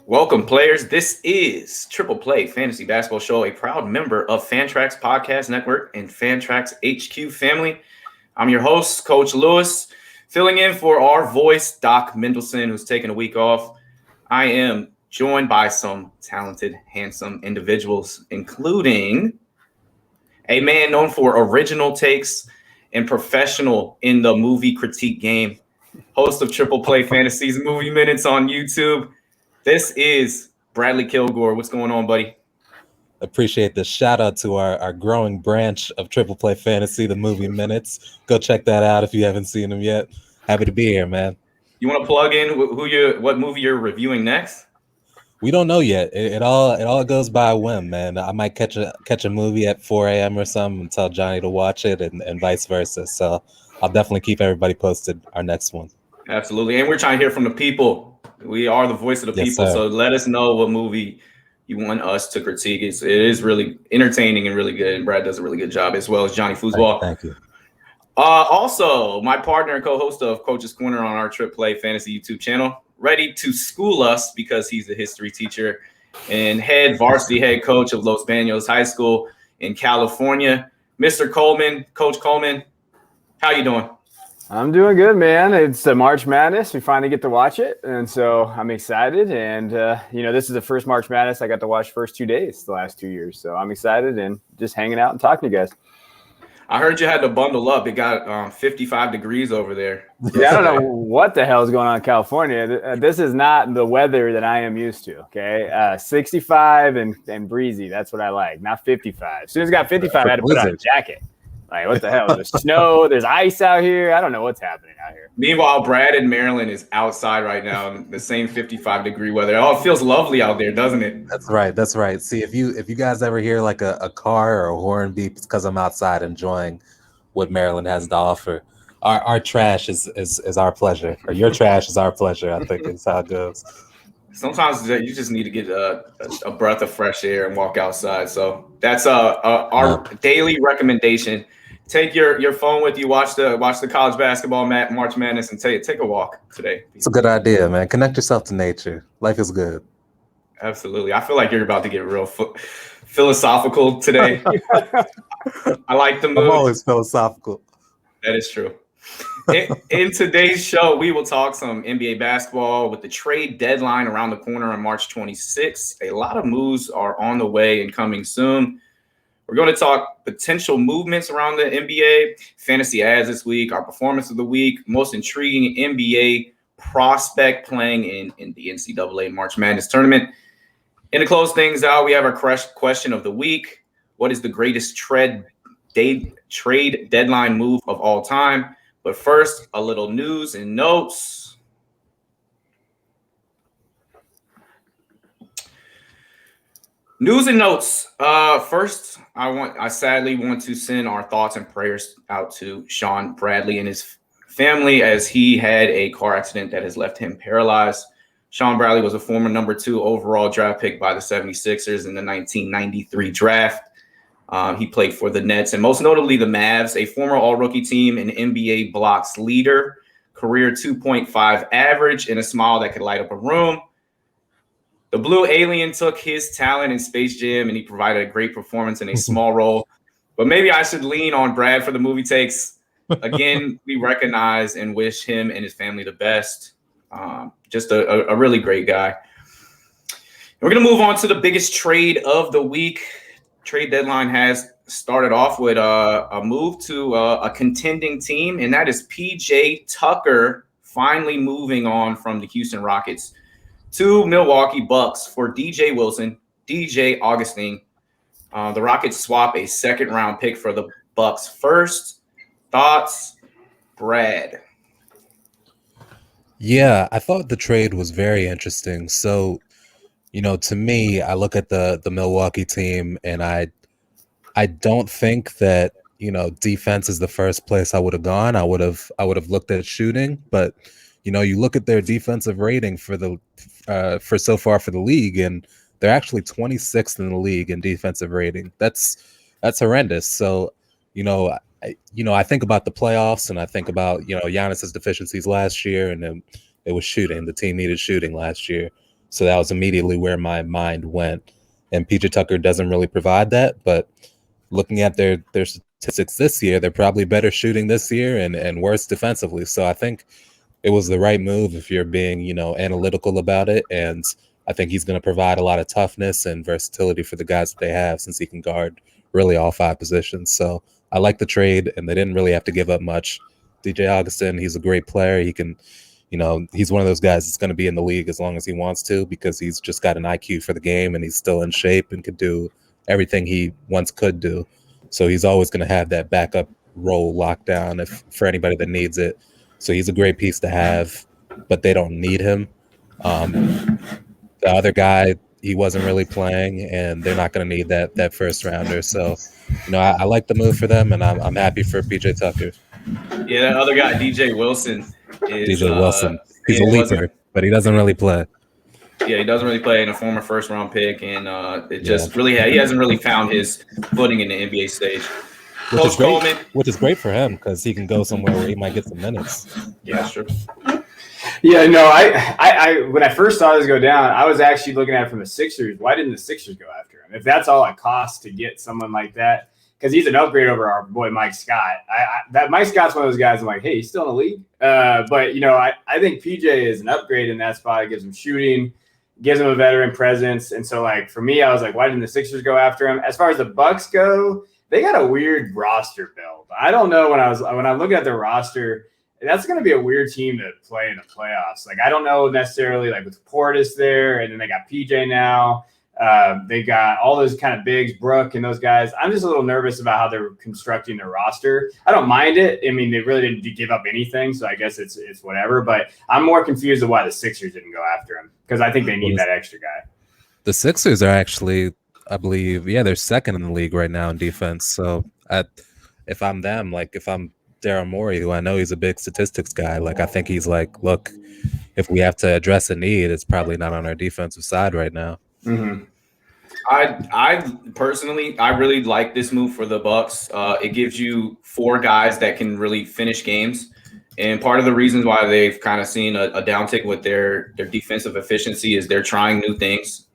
Welcome, players. This is Triple Play Fantasy Basketball Show, a proud member of Fantrax Podcast Network and Fantrax HQ family. I'm your host, Coach Lewis, filling in for our voice, Doc Mendelson, who's taking a week off. I am joined by some talented, handsome individuals, including a man known for original takes and professional in the movie critique game, host of Triple Play Fantasy's Movie Minutes on YouTube. This is Bradley Kilgore. What's going on, buddy? Appreciate the shout out to our growing branch of Triple Play Fantasy, the Movie Minutes. Go check that out if you haven't seen them yet. Happy to be here, man. You want to plug in what movie you're reviewing next? We don't know yet. It all goes by a whim, man. I might catch a movie at 4 a.m. or something and tell Johnny to watch it, and vice versa. So I'll definitely keep everybody posted. Our next one. Absolutely, and we're trying to hear from the people. We are the voice of the people, so let us know what movie you want us to critique. It is really entertaining and really good, and Brad does a really good job, as well as Johnny Foosball. Thank you. Also, my partner and co-host of Coach's Corner on our Triple Play Fantasy YouTube channel, ready to school us because he's a history teacher and varsity head coach of Los Banos High School in California, Mr. Coleman. Coach Coleman, how you doing? I'm doing good, man. It's the March Madness. We finally get to watch it, and so I'm excited. And, this is the first March Madness I got to watch first 2 days the last 2 years. So I'm excited and just hanging out and talking to you guys. I heard you had to bundle up. It got 55 degrees over there. Yeah, I don't know what the hell is going on in California. This is not the weather that I am used to, okay? 65 and breezy. That's what I like, not 55. As soon as it got 55, I had to put on a jacket. Like, what the hell? There's snow. There's ice out here. I don't know what's happening out here. Meanwhile, Brad in Maryland is outside right now in the same 55-degree weather. Oh, it feels lovely out there, doesn't it? That's right. See, if you guys ever hear like a car or a horn beep, it's because I'm outside enjoying what Maryland has to offer. Our trash is our pleasure, or your trash is our pleasure, I think is how it goes. Sometimes you just need to get a breath of fresh air and walk outside. So that's our daily recommendation. Take your phone with you. Watch the college basketball March Madness and take a walk today. It's a good idea, man. Connect yourself to nature. Life is good. Absolutely. I feel like you're about to get real philosophical today. I like the mood. I'm always philosophical. That is true. In today's show, we will talk some NBA basketball with the trade deadline around the corner on March 26th. A lot of moves are on the way and coming soon. We're going to talk potential movements around the NBA, fantasy ads this week, our performance of the week, most intriguing NBA prospect playing in the NCAA March Madness tournament. And to close things out, we have our question of the week. What is the greatest trade deadline move of all time? But first, a little news and notes. News and notes. First, I sadly want to send our thoughts and prayers out to Shawn Bradley and his family as he had a car accident that has left him paralyzed. Shawn Bradley was a former number 2 overall draft pick by the 76ers in the 1993 draft. He played for the Nets and most notably the Mavs, a former all-rookie team and NBA blocks leader, career 2.5 average, and a smile that could light up a room. The Blue Alien took his talent in Space Jam, and he provided a great performance in a small role. But maybe I should lean on Brad for the movie takes. Again, we recognize and wish him and his family the best. Just a really great guy. And we're going to move on to the biggest trade of the week. Trade deadline has started off with a move to a contending team, and that is PJ Tucker finally moving on from the Houston Rockets to Milwaukee Bucks for DJ Wilson, DJ Augustine. The Rockets swap a second-round pick for the Bucks first. Thoughts, Brad? Yeah, I thought the trade was very interesting. So, to me, I look at the Milwaukee team, and I don't think that defense is the first place I would have gone. I would have looked at shooting, but you look at their defensive rating for so far for the league, and they're actually 26th in the league in defensive rating. That's horrendous. So, I think about the playoffs, and I think about Giannis's deficiencies last year, and then it was shooting. The team needed shooting last year. So that was immediately where my mind went. And PJ Tucker doesn't really provide that, but looking at their statistics this year, they're probably better shooting this year and worse defensively. So I think it was the right move if you're being, analytical about it. And I think he's going to provide a lot of toughness and versatility for the guys that they have, since he can guard really all 5 positions. So I like the trade, and they didn't really have to give up much. DJ Augustin, he's a great player. He can, he's one of those guys that's going to be in the league as long as he wants to, because he's just got an IQ for the game and he's still in shape and could do everything he once could do. So he's always going to have that backup role locked down for anybody that needs it. So he's a great piece to have, but they don't need him. The other guy, he wasn't really playing, and they're not going to need that first rounder. So, I like the move for them, and I'm happy for PJ Tucker. Yeah, that other guy, DJ Wilson. He's a leaper, but he doesn't really play. Yeah, he doesn't really play, in a former first-round pick, and he hasn't really found his footing in the NBA stage. Which is great for him, because he can go somewhere where he might get some minutes. Yeah, sure. Yeah, no, I when I first saw this go down, I was actually looking at it from the Sixers. Why didn't the Sixers go after him? If that's all it costs to get someone like that, because he's an upgrade over our boy Mike Scott. That Mike Scott's one of those guys I'm like, hey, he's still in the league. But I think PJ is an upgrade in that spot. It gives him shooting, gives him a veteran presence, and so for me, I was like, why didn't the Sixers go after him? As far as the Bucks go, they got a weird roster build. I don't know, when I look at their roster, that's going to be a weird team to play in the playoffs. I don't know necessarily, with Portis there, and then they got PJ now. They got all those kind of bigs, Brook and those guys. I'm just a little nervous about how they're constructing their roster. I don't mind it. I mean, they really didn't give up anything, so I guess it's whatever. But I'm more confused of why the Sixers didn't go after him, because I think they need that extra guy. The Sixers are actually, I believe, they're second in the league right now in defense. So if I'm them, if I'm Daryl Morey, who I know he's a big statistics guy, I think he's look, if we have to address a need, it's probably not on our defensive side right now. Mm-hmm. I personally, I really like this move for the Bucks. It gives you 4 guys that can really finish games, and part of the reasons why they've kind of seen a downtick with their defensive efficiency is they're trying new things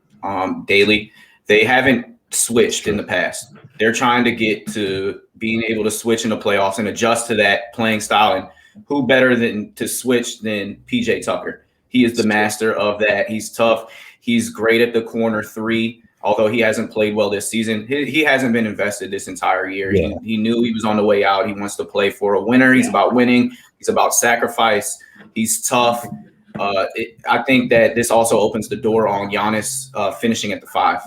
daily. They haven't switched in the past. They're trying to get to being able to switch in the playoffs and adjust to that playing style. And who better than to switch than PJ Tucker? He is the master of that. He's tough. He's great at the corner 3, although he hasn't played well this season. He hasn't been invested this entire year. Yeah. He knew he was on the way out. He wants to play for a winner. He's about winning. He's about sacrifice. He's tough. I think that this also opens the door on Giannis finishing at the 5.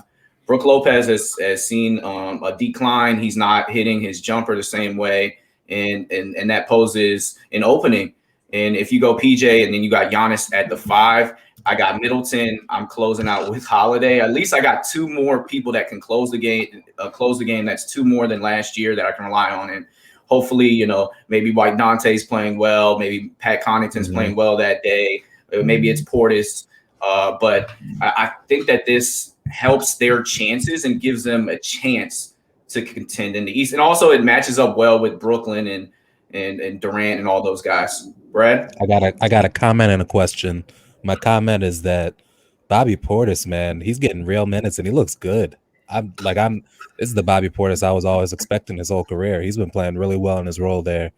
Brook Lopez has seen a decline. He's not hitting his jumper the same way, and that poses an opening. And if you go PJ and then you got Giannis at the 5, I got Middleton. I'm closing out with Holiday. At least I got 2 more people that can close the game. That's 2 more than last year that I can rely on. And hopefully, maybe White Dante's playing well. Maybe Pat Connaughton's playing well that day. Maybe it's Portis. But I think that this helps their chances and gives them a chance to contend in the East. And also it matches up well with Brooklyn and Durant and all those guys. Brad? I got a comment and a question. My comment is that Bobby Portis, man, he's getting real minutes and he looks good. This is the Bobby Portis I was always expecting his whole career. He's been playing really well in his role there.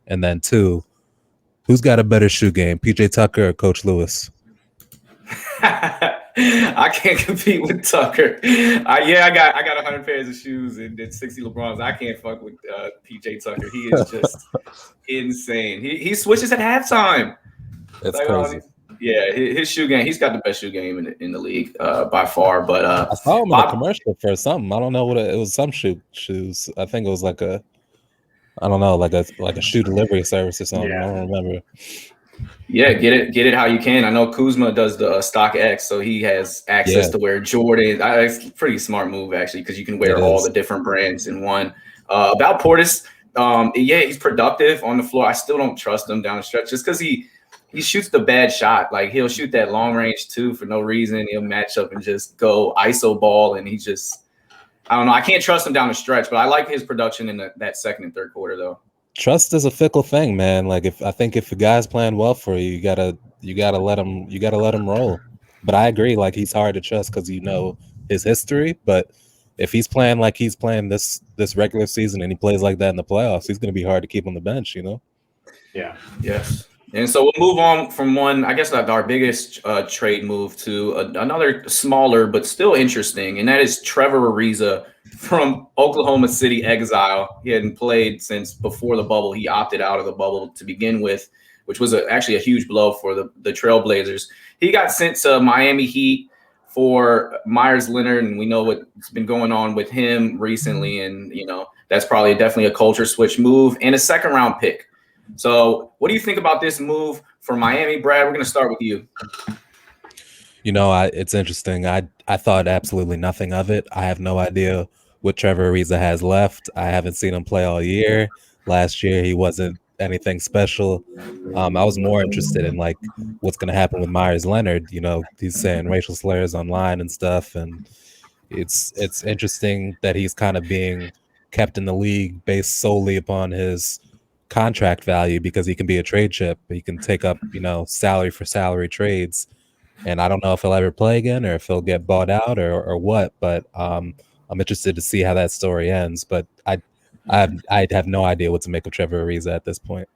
And then 2, who's got a better shoe game, PJ Tucker or Coach Lewis? I can't compete with Tucker. I got 100 pairs of shoes and 60 LeBrons. I can't fuck with PJ Tucker. He is just insane. He switches at halftime. It's crazy. Yeah, his shoe game. He's got the best shoe game in the league by far. But I saw him in a commercial for something. I don't know what it was. Some shoes. I think it was like a shoe delivery service or something. Yeah. I don't remember. Yeah, get it how you can. I know Kuzma does the Stock X, so he has access to wear Jordan. It's a pretty smart move actually, because you can wear all the different brands in one. About Portis, he's productive on the floor. I still don't trust him down the stretch just because he shoots the bad shot. He'll shoot that long range 2 for no reason. He'll match up and just go ISO ball, and I don't know. I can't trust him down the stretch, but I like his production in that second and third quarter though. Trust is a fickle thing, man. If a guy's playing well for you, you gotta let him roll. But I agree, like he's hard to trust because you know his history. But if he's playing like he's playing this regular season and he plays like that in the playoffs, he's going to be hard to keep on the bench, you know? Yeah. Yes. And so we'll move on from one, I guess, like our biggest trade move to another smaller but still interesting, and that is Trevor Ariza from Oklahoma City exile. He hadn't played since before the bubble. He opted out of the bubble to begin with, which was actually a huge blow for the Trailblazers. He got sent to Miami Heat for Myers Leonard, and we know what's been going on with him recently, and that's probably definitely a culture switch move and a second-round pick. So what do you think about this move for Miami, Brad? We're going to start with you. It's interesting. I thought absolutely nothing of it. I have no idea what Trevor Ariza has left. I haven't seen him play all year. Last year, he wasn't anything special. I was more interested in like what's going to happen with Myers Leonard. He's saying racial slurs online and stuff, and it's interesting that he's kind of being kept in the league based solely upon his contract value because he can be a trade chip. He can take up, salary for salary trades. And I don't know if he'll ever play again or if he'll get bought out or what, but I'm interested to see how that story ends. But I have no idea what to make of Trevor Ariza at this point.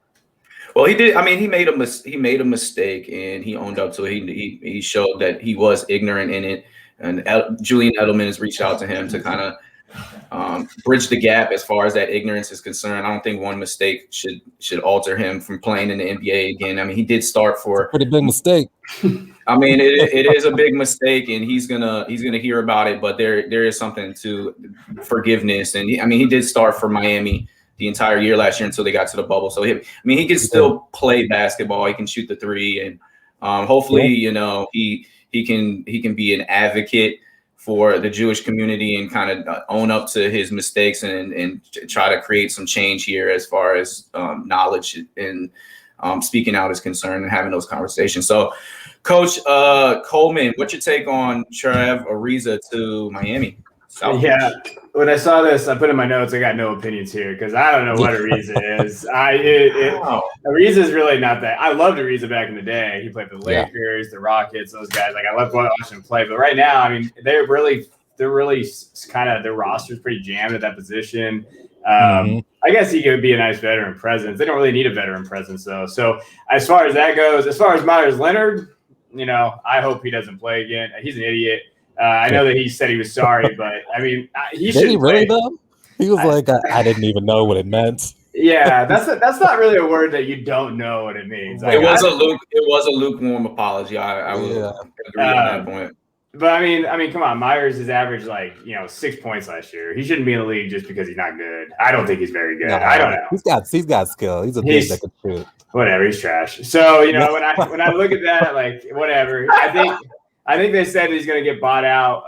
Well, he did. I mean, he made a mistake and he owned up to it. He showed that he was ignorant in it. And Julian Edelman has reached out to him to kind of bridge the gap as far as that ignorance is concerned. I don't think one mistake should alter him from playing in the NBA again. I mean, he did start for pretty big mistake. I mean, it is a big mistake, and he's gonna hear about it. But there is something to forgiveness, and he did start for Miami the entire year last year until they got to the bubble. So he can still play basketball. He can shoot the three, and hopefully, he can be an advocate for the Jewish community and kind of own up to his mistakes and try to create some change here as far as knowledge and speaking out is concerned and having those conversations. So, Coach Coleman, what's your take on Trev Ariza to Miami? Yeah, when I saw this, I put in my notes, I got no opinions here because I don't know what Ariza is. Ariza is really not that. I loved Ariza back in the day. He played for the Lakers, the Rockets, those guys. Like I loved watching him play. But right now, they're really kind of their roster's pretty jammed at that position. I guess he could be a nice veteran presence. They don't really need a veteran presence though. So as far as that goes, as far as Myers Leonard, I hope he doesn't play again. He's an idiot. I know that he said he was sorry, but he should. Did he really though? He was like, I didn't even know what it meant. Yeah, that's not really a word that you don't know what it means. It was a lukewarm apology. I will agree on that point. But come on, Myers has averaged 6 points last year. He shouldn't be in the league just because he's not good. I don't think he's very good. I don't know. He's got skill. He's a dude that can shoot. Whatever, he's trash. So when I look at that, whatever. I think they said he's going to get bought out,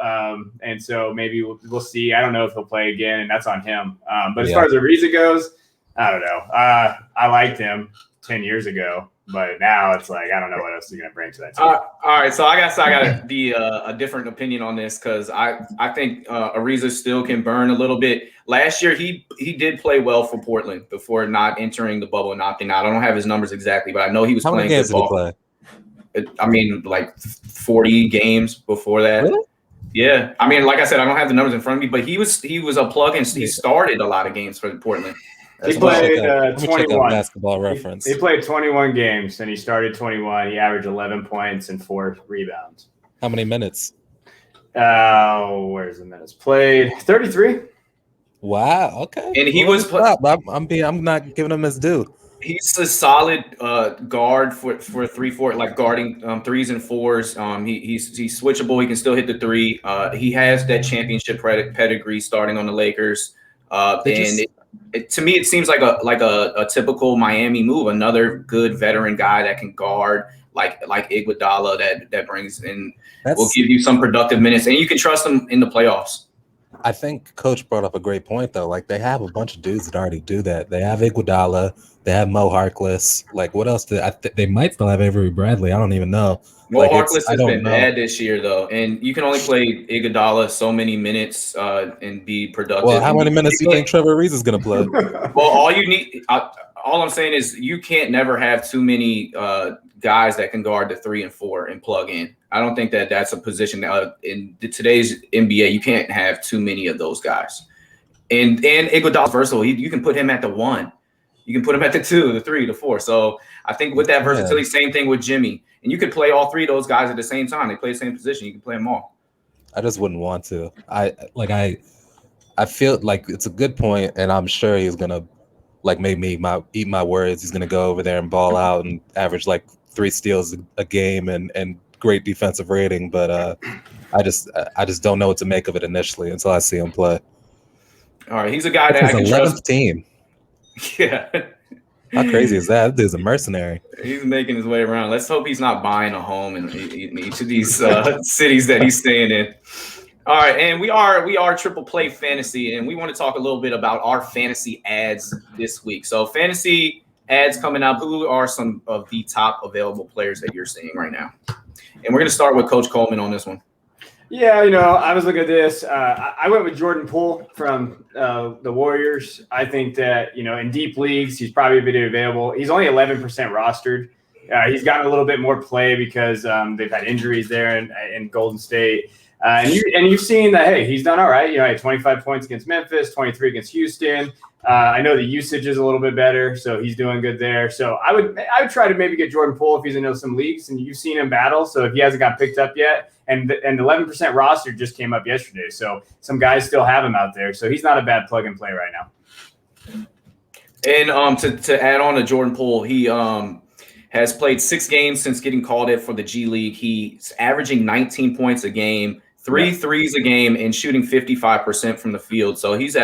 and so maybe we'll see. I don't know if he'll play again, and that's on him. But as far as Ariza goes, I don't know. I liked him 10 years ago, but now it's I don't know what else he's going to bring to that team. All right, so I guess I got to be a different opinion on this because I think Ariza still can burn a little bit. Last year, he did play well for Portland before not entering the bubble and opting out. I don't have his numbers exactly, but I know he was playing good ball. How many games did he play? 40 games before that. Really? Yeah. Like I said, I don't have the numbers in front of me, but he was a plug and he started a lot of games for Portland. He played 21. Basketball reference. He played 21 games and he started 21. He averaged 11 points and 4 rebounds. How many minutes? Where's the minutes played? 33. Wow. Okay. And he was. I'm not giving him his due. He's a solid guard for 3-4, guarding threes and fours. He's switchable. He can still hit the three. He has that championship pedigree starting on the Lakers. To me, it seems like a typical Miami move. Another good veteran guy that can guard like Iguodala that brings in will give you some productive minutes, and you can trust him in the playoffs. I think Coach brought up a great point though. They have a bunch of dudes that already do that. They have Iguodala. They have Mo Harkless. What else? They might still have Avery Bradley. I don't even know. Mo Harkless has been bad this year, though, and you can only play Iguodala so many minutes and be productive. Well, how many minutes do you think Trevor Ariza is going to play? Well, all you need, all I'm saying is you can't never have too many guys that can guard the 3 and 4 and plug in. I don't think that that's a position in today's NBA. You can't have too many of those guys. And Iguodala's versatile. You can put him at the 1. You can put him at the 2, the 3, the 4. So I think with that versatility, same thing with Jimmy. And you could play all 3 of those guys at the same time. They play the same position. You can play them all. I just wouldn't want to. I feel like it's a good point, and I'm sure he's gonna eat my words. He's gonna go over there and ball out and average like 3 steals a game and great defensive rating. But I just don't know what to make of it initially until I see him play. All right, he's a guy that I can 11th trust. Team. Yeah. How crazy is that? That dude's a mercenary. He's making his way around. Let's hope he's not buying a home in each of these cities that he's staying in. All right, and we are Triple Play Fantasy, and we want to talk a little bit about our fantasy ads this week. So fantasy ads coming up. Who are some of the top available players that you're seeing right now? And we're going to start with Coach Coleman on this one. Yeah, I was looking at this. I went with Jordan Poole from the Warriors. I think that, in deep leagues, he's probably a bit available. He's only 11% rostered. He's gotten a little bit more play because they've had injuries there in Golden State. And you've seen that, hey, he's done all right. He had 25 points against Memphis, 23 against Houston. I know the usage is a little bit better, so he's doing good there. So I would try to maybe get Jordan Poole if he's in some leagues, and you've seen him battle. So if he hasn't got picked up yet, and 11% roster just came up yesterday, so some guys still have him out there. So he's not a bad plug and play right now. And to add on to Jordan Poole, he has played 6 games since getting called up for the G League. He's averaging 19 points a game, 3 threes a game, and shooting 55% from the field. So he's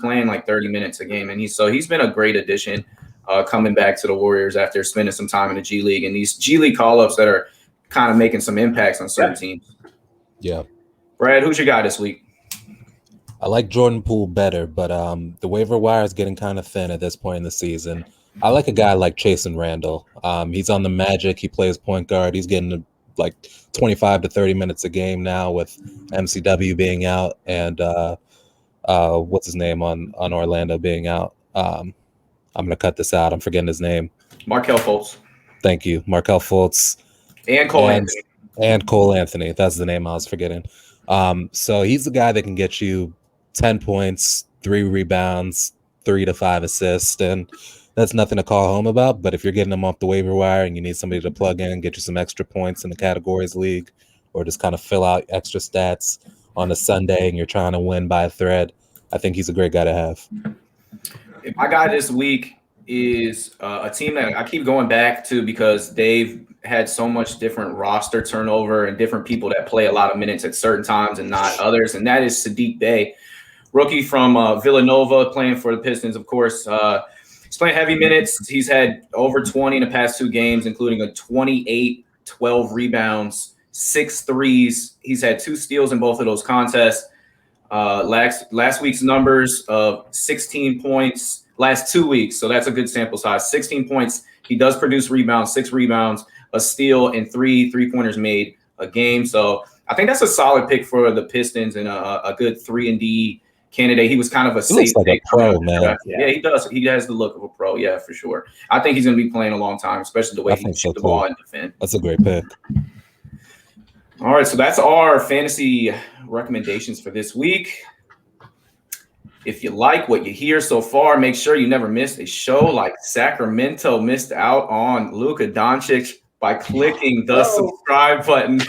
playing like 30 minutes a game, and he's been a great addition coming back to the Warriors after spending some time in the G League and these G League call-ups that are kind of making some impacts on certain teams. Yeah. Brad, who's your guy this week? I like Jordan Poole better, but the waiver wire is getting kind of thin at this point in the season. I like a guy like Chasen Randall. He's on the Magic. He plays point guard. He's getting like 25 to 30 minutes a game now with MCW being out and what's his name on Orlando being out. I'm going to cut this out. I'm forgetting his name. Markelle Fultz. Thank you. Markelle Fultz. And Cole Anthony. And Cole Anthony. That's the name I was forgetting. So he's the guy that can get you 10 points, 3 rebounds, 3 to 5 assists, and that's nothing to call home about. But if you're getting him off the waiver wire and you need somebody to plug in, get you some extra points in the categories league, or just kind of fill out extra stats on a Sunday and you're trying to win by a thread, I think he's a great guy to have. My guy this week is a team that I keep going back to because they've had so much different roster turnover and different people that play a lot of minutes at certain times and not others, and that is Saddiq Bey, rookie from Villanova, playing for the Pistons, of course. He's playing heavy minutes. He's had over 20 in the past 2 games, including a 28, 12 rebounds, 6 threes. He's had 2 steals in both of those contests. Last week's numbers of 16 points, last 2 weeks. So that's a good sample size. 16 points. He does produce rebounds, 6 rebounds, a steal, and 3 3-pointers made a game. So I think that's a solid pick for the Pistons and a good 3-and-D candidate. He was kind of a safe looks like a pro, man. Yeah, he does. He has the look of a pro. Yeah, for sure. I think he's going to be playing a long time, especially the way he can shoot the ball and defend. That's a great pick. All right, so that's our fantasy recommendations for this week. If you like what you hear so far, make sure you never miss a show like Sacramento missed out on Luka Doncic by clicking the subscribe button.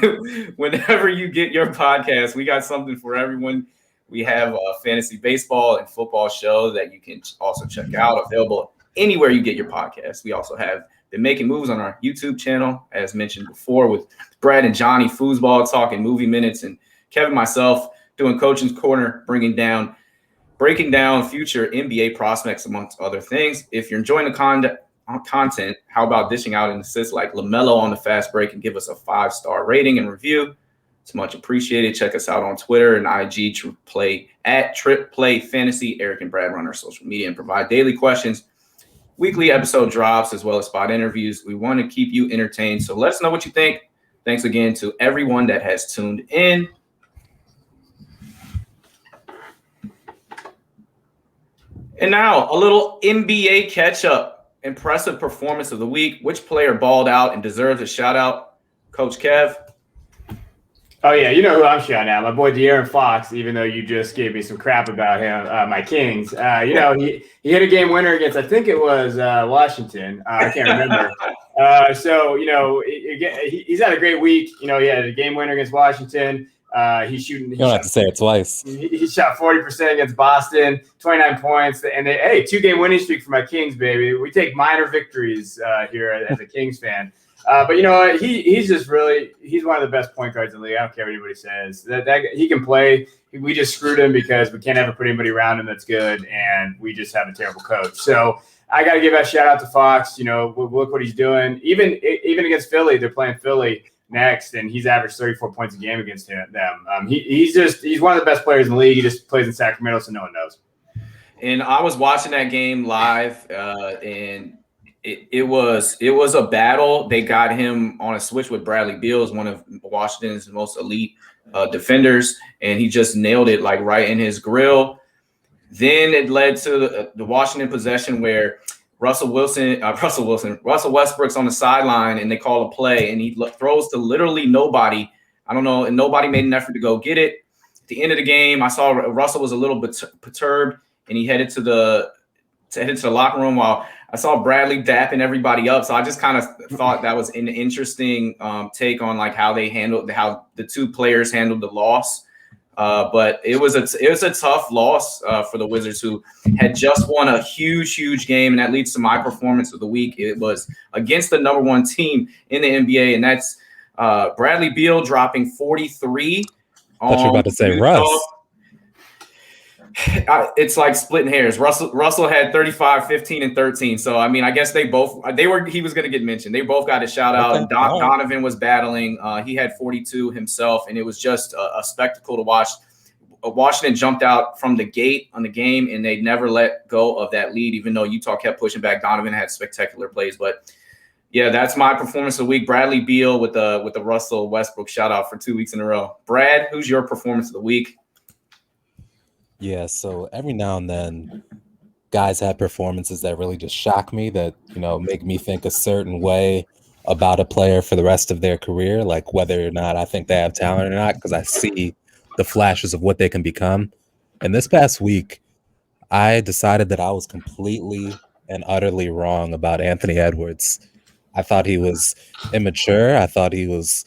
Whenever you get your podcast, we got something for everyone. We have a fantasy baseball and football show that you can also check out, available anywhere you get your podcast. We also have been making moves on our YouTube channel, as mentioned before, with Brad and Johnny Foosball talking movie minutes, and Kevin, myself, doing Coaching's Corner, breaking down future NBA prospects, amongst other things. If you're enjoying the content, how about dishing out an assist like LaMelo on the fast break and give us a 5-star rating and review? It's much appreciated. Check us out on Twitter and IG at Trip Play Fantasy. Eric and Brad run our social media and provide daily questions, weekly episode drops, as well as spot interviews. We want to keep you entertained, so let us know what you think. Thanks again to everyone that has tuned in. And now a little NBA catch-up. impressive performance of the week. Which player balled out and deserves a shout out? Coach Kev. Oh, yeah, you know who I'm shouting out. My boy De'Aaron Fox, even though you just gave me some crap about him, my Kings. He hit a game winner against, I think it was Washington. I can't remember. He's had a great week. He had a game winner against Washington. He's shooting. You don't have to say it twice. He shot 40% against Boston, 29 points. And 2-game winning streak for my Kings, baby. We take minor victories here as a Kings fan. But you know what? He's one of the best point guards in the league. I don't care what anybody says. That he can play. We just screwed him because we can't ever put anybody around him that's good, and we just have a terrible coach. So I got to give a shout out to Fox. Look what he's doing. Even against Philly, they're playing Philly next, and he's averaged 34 points a game against them. He's one of the best players in the league. He just plays in Sacramento, so no one knows. And I was watching that game live, and it was a battle. They got him on a switch with Bradley Beal, is one of Washington's most elite defenders, and he just nailed it like right in his grill. Then it led to the Washington possession where Russell Westbrook's on the sideline, and they call a play, and he throws to literally nobody. I don't know, and nobody made an effort to go get it. At the end of the game, I saw Russell was a little bit perturbed, and he headed to the locker room while I saw Bradley dapping everybody up. So I just kind of thought that was an interesting take on like how the two players handled the loss. But it was a tough loss for the Wizards, who had just won a huge game, and that leads to my performance of the week. It was against the number one team in the NBA, and that's Bradley Beal dropping 43. I thought you were about to say Russ. It's like splitting hairs. Russell had 35, 15, and 13. So, I mean, I guess he was going to get mentioned. They both got a shout out. And Donovan was battling. He had 42 himself, and it was just a spectacle to watch. Washington jumped out from the gate on the game, and they never let go of that lead, even though Utah kept pushing back. Donovan had spectacular plays. But, yeah, that's my performance of the week. Bradley Beal with the Russell Westbrook shout out for 2 weeks in a row. Brad, who's your performance of the week? Yeah, so every now and then guys have performances that really just shock me, that, make me think a certain way about a player for the rest of their career, like whether or not I think they have talent or not, because I see the flashes of what they can become. And this past week, I decided that I was completely and utterly wrong about Anthony Edwards. I thought he was immature. I thought he was,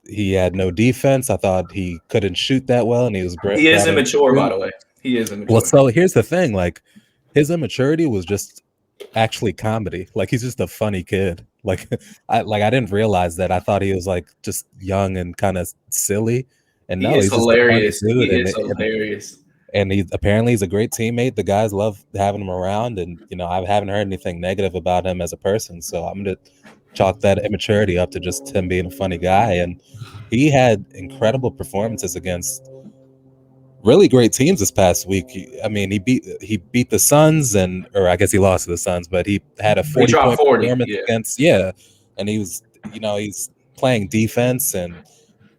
he had no defense. I thought he couldn't shoot that well, and he was great. He is immature, by the way. He is immature. Well, so here's the thing: like, his immaturity was just actually comedy. Like, he's just a funny kid. I didn't realize that. I thought he was like just young and kind of silly. And no, he's hilarious. Hilarious. And he's a great teammate. The guys love having him around, and I haven't heard anything negative about him as a person. So I'm gonna chalk that immaturity up to just him being a funny guy. And he had incredible performances against really great teams this past week. He beat the Suns, or I guess he lost to the Suns, but he had a 40-point performance against, and he was, he's playing defense, and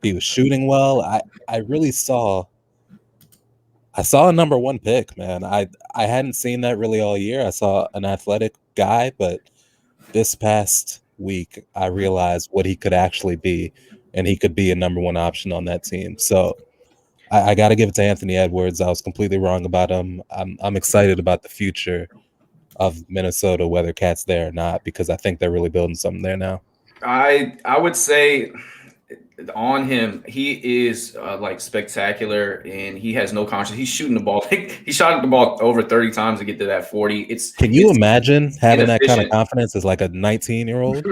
he was shooting well. I really saw a number one pick, man. I hadn't seen that really all year. I saw an athletic guy, but this past week I realized what he could actually be, and he could be a number one option on that team. So I got to give it to Anthony Edwards. I was completely wrong about him. I'm excited about the future of Minnesota, whether Cat's there or not, because I think they're really building something there now. I would say on him, he is like spectacular, and he has no conscience. He's shooting the ball. He shot the ball over 30 times to get to that 40. Can you imagine having that kind of confidence as like a 19-year-old?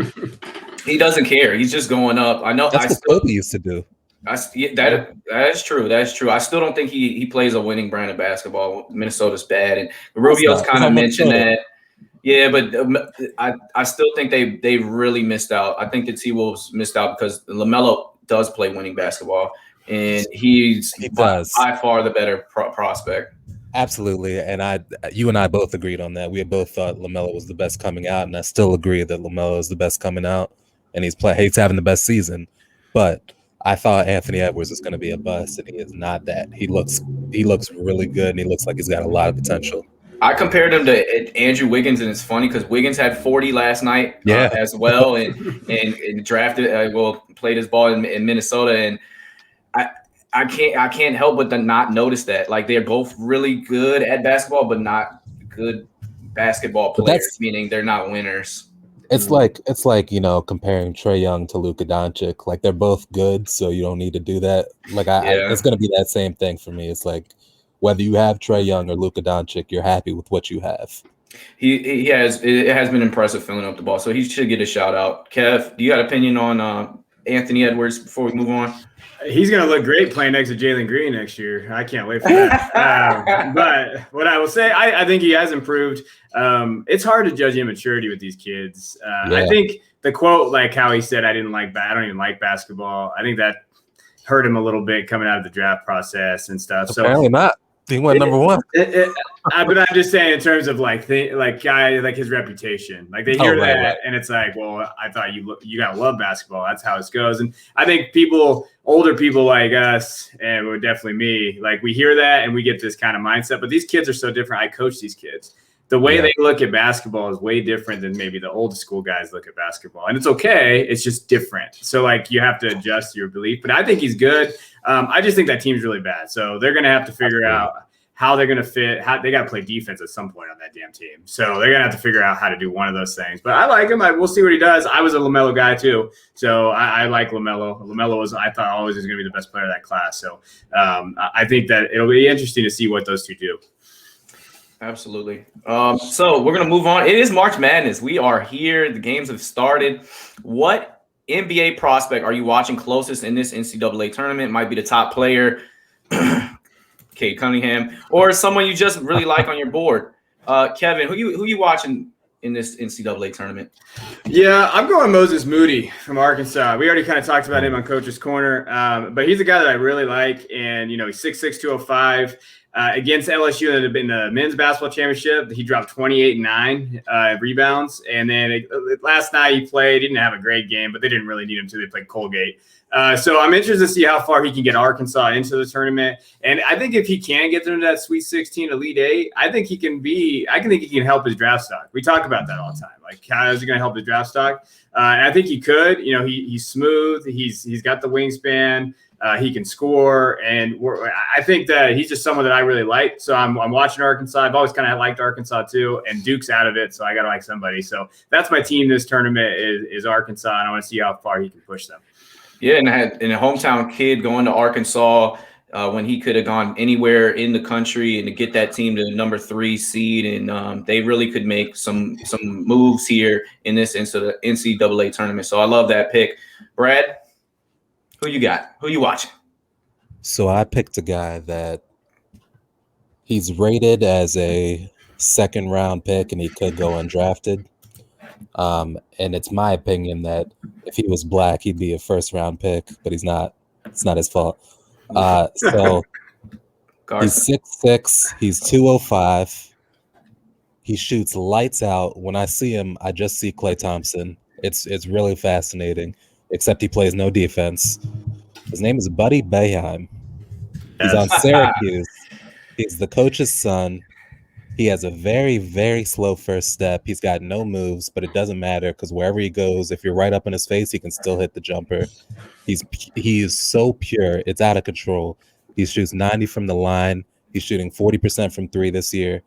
He doesn't care. He's just going up. I know. That's what Kobe used to do. That is true. That's true. I still don't think he plays a winning brand of basketball. Minnesota's bad, and Rubio's kind of mentioned that. Yeah, but I still think they really missed out. I think the T-Wolves missed out because LaMelo does play winning basketball, and he does by far the better prospect. Absolutely, and you and I both agreed on that. We both thought LaMelo was the best coming out, and I still agree that LaMelo is the best coming out, and he's having the best season. But I thought Anthony Edwards was going to be a bust, and he is not that. He looks really good, and he looks like he's got a lot of potential. I compared him to Andrew Wiggins, and it's funny because Wiggins had 40 last night as well, and drafted played his ball in Minnesota, and I can't help but to not notice that. Like, they're both really good at basketball, but not good basketball players, meaning they're not winners. It's like comparing Trae Young to Luka Doncic. Like, they're both good, so you don't need to do that. Like, it's going to be that same thing for me. It's like, whether you have Trae Young or Luka Doncic, you're happy with what you have. It has been impressive filling up the ball, so he should get a shout out. Kev, do you got an opinion on Anthony Edwards before we move on? He's going to look great playing next to Jalen Green next year. I can't wait for that. But what I will say, I think he has improved. It's hard to judge immaturity with these kids. I think the quote, like how he said, I don't even like basketball. I think that hurt him a little bit coming out of the draft process and stuff. Apparently not. He went number one. But I'm just saying in terms of like his reputation, like they hear that and it's like, well, I thought you gotta love basketball. That's how it goes. And I think older people like us, and definitely me, like we hear that and we get this kind of mindset. But these kids are so different. I coach these kids. The way they look at basketball is way different than maybe the old school guys look at basketball. And it's okay. It's just different. So like you have to adjust your belief. But I think he's good. I just think that team's really bad. So they're going to have to figure out how they're going to fit. They got to play defense at some point on that damn team. So they're going to have to figure out how to do one of those things. But I like him. We'll see what he does. I was a LaMelo guy too. So I like LaMelo. LaMelo I thought always was going to be the best player of that class. So I think that it'll be interesting to see what those two do. Absolutely. So we're going to move on. It is March Madness. We are here. The games have started. What NBA prospect are you watching closest in this NCAA tournament? Might be the top player, Kate Cunningham, or someone you just really like on your board. Kevin, who you watching in this NCAA tournament? Yeah, I'm going Moses Moody from Arkansas. We already kind of talked about him on Coach's Corner, but he's a guy that I really like, and he's 6'6", 205. Against LSU in the men's basketball championship, he dropped 28 and 9 rebounds. And then last night he played. He didn't have a great game, but they didn't really need him to. They played Colgate. So I'm interested to see how far he can get Arkansas into the tournament. And I think if he can get them to that Sweet 16, Elite 8, I think he can help his draft stock. We talk about that all the time. Like, how is he going to help his draft stock? And I think he could. He's smooth. He's got the wingspan. He can score, and I think that he's just someone that I really like. So I'm watching Arkansas. I've always kind of liked Arkansas too, and Duke's out of it, so I got to like somebody. So that's my team this tournament is Arkansas, and I want to see how far he can push them. Yeah, and a hometown kid going to Arkansas when he could have gone anywhere in the country, and to get that team to the number 3 seed, and they really could make some moves here in this NCAA tournament. So I love that pick. Brad, who you got? Who you watching? So I picked a guy that he's rated as a second-round pick, and he could go undrafted. And it's my opinion that if he was black, he'd be a first-round pick, but he's not. It's not his fault. So he's 6'6", he's 205. He shoots lights out. When I see him, I just see Klay Thompson. It's really fascinating, except he plays no defense. His name is Buddy Boeheim. He's on Syracuse. He's the coach's son. He has a very, very slow first step. He's got no moves, but it doesn't matter because wherever he goes, if you're right up in his face, he can still hit the jumper. He is so pure. It's out of control. He shoots 90 from the line. He's shooting 40% from 3 this year.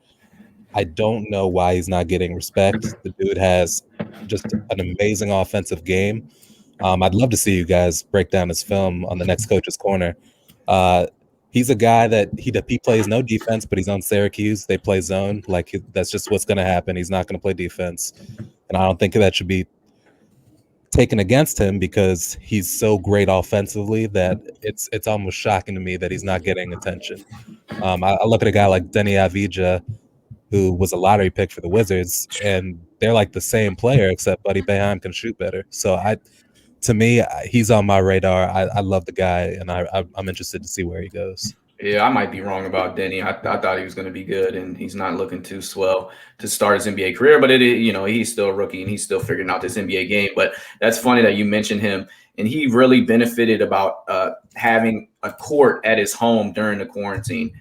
I don't know why he's not getting respect. The dude has just an amazing offensive game. I'd love to see you guys break down his film on the next Coach's Corner. He's a guy that he plays no defense, but he's on Syracuse. They play zone. That's just what's going to happen. He's not going to play defense. And I don't think that should be taken against him because he's so great offensively that it's almost shocking to me that he's not getting attention. I look at a guy like Denny Avdija, who was a lottery pick for the Wizards, and they're like the same player, except Buddy Boeheim can shoot better. So to me, he's on my radar. I love the guy, and I'm interested to see where he goes. Yeah, I might be wrong about Denny. I thought he was going to be good, and he's not looking too swell to start his NBA career. But he's still a rookie, and he's still figuring out this NBA game. But that's funny that you mentioned him, and he really benefited about having a court at his home during the quarantine.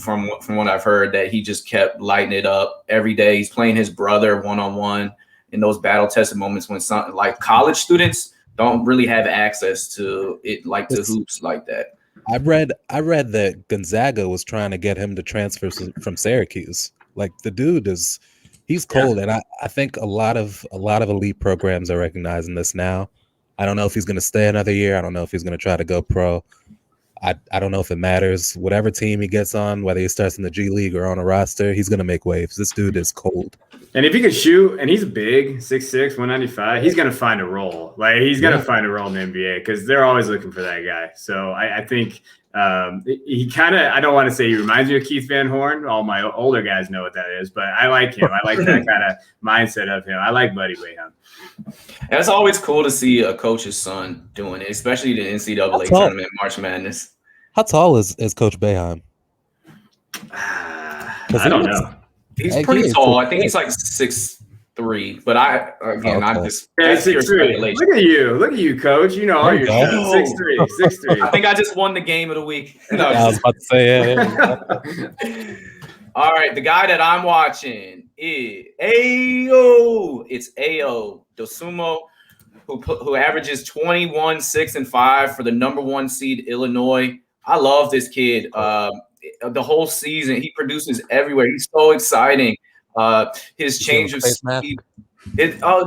from what I've heard, that he just kept lighting it up every day. He's playing his brother one-on-one in those battle-tested moments when some like college students don't really have access to it, like to hoops like that. I read that Gonzaga was trying to get him to transfer from Syracuse. Like the dude he's cold, and I think a lot of elite programs are recognizing this now. I don't know if he's going to stay another year. I don't know if he's going to try to go pro. I don't know if it matters. Whatever team he gets on, whether he starts in the G League or on a roster, he's going to make waves. This dude is cold. And if he can shoot, and he's big, 6'6", 195, he's going to find a role. Like, he's going to find a role in the NBA because they're always looking for that guy. So I think he kind of – I don't want to say he reminds me of Keith Van Horn. All my older guys know what that is. But I like him. I like that kind of mindset of him. I like Buddy Boeheim. And it's always cool to see a coach's son doing it, especially the NCAA tournament, March Madness. How tall is Coach Boeheim? I don't know. He's pretty tall. I think he's like 6'3", but I'm just that's pure speculation. Look at you, Coach. You know all your stuff. 6'3". I think I just won the game of the week. No, I was about to say All right, the guy that I'm watching is Ayo. It's Ayo Dosunmu, who averages 21, 6, and 5 for the number 1 seed Illinois. I love this kid. The whole season, he produces everywhere. He's so exciting. His change of speed. He got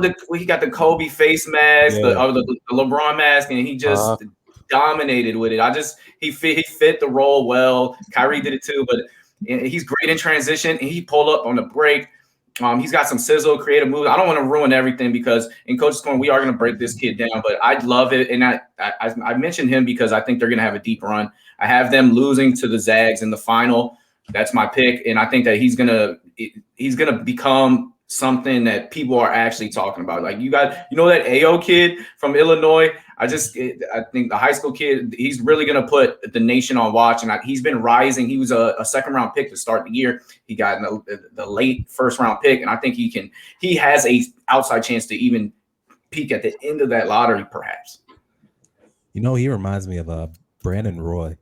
the Kobe face mask, the LeBron mask, and he just dominated with it. He fit the role well. Kyrie did it too, but he's great in transition. And he pulled up on the break. He's got some sizzle, creative moves. I don't want to ruin everything because in Coach's Corner, we are going to break this kid down, but I love it. And I mentioned him because I think they're going to have a deep run. I have them losing to the Zags in the final. That's my pick. And I think that he's going to become something that people are actually talking about. Like that Ayo kid from Illinois. I think the high school kid, he's really going to put the nation on watch. And he's been rising. He was a second round pick to start the year. He got the late first round pick. And I think he has a outside chance to even peak at the end of that lottery, perhaps. He reminds me of Brandon Roy.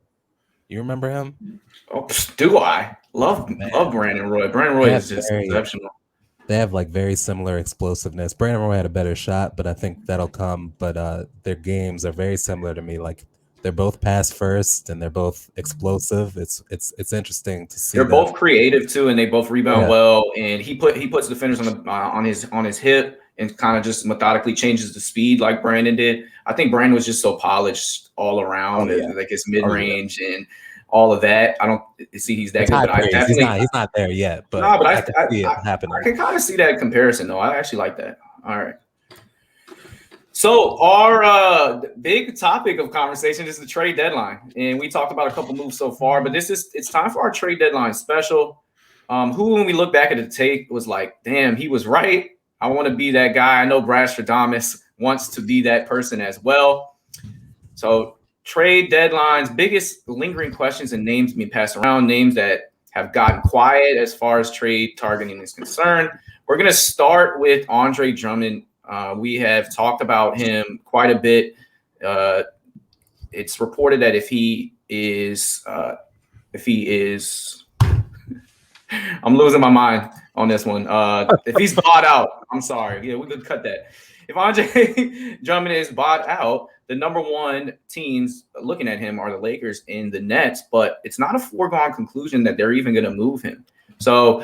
You remember him? Oh, do I? Love Brandon Roy. Brandon Roy is just exceptional. They have like very similar explosiveness. Brandon Roy had a better shot, but I think that'll come. But their games are very similar to me. Like they're both pass first and they're both explosive. It's interesting to see. They're both creative too, and they both rebound well. And he puts defenders on his hip and kind of just methodically changes the speed like Brandon did. I think Brandon was just so polished all around, like his mid range and all of that. I don't see he's that good, but I definitely he's not there yet. But I see it happening. I can kind of see that comparison though. I actually like that. All right. So our big topic of conversation is the trade deadline, and we talked about a couple moves so far, but it's time for our trade deadline special. Who, when we look back at the tape, was like, damn, he was right. I want to be that guy. I know Brad Stradamus wants to be that person as well. So trade deadlines, biggest lingering questions and names being passed around, names that have gotten quiet as far as trade targeting is concerned. We're going to start with Andre Drummond. We have talked about him quite a bit. It's reported that if he is I'm losing my mind on this one. If he's bought out, I'm sorry. Yeah, we could cut that. If Andre Drummond is bought out, the number 1 teams looking at him are the Lakers and the Nets, but it's not a foregone conclusion that they're even going to move him. So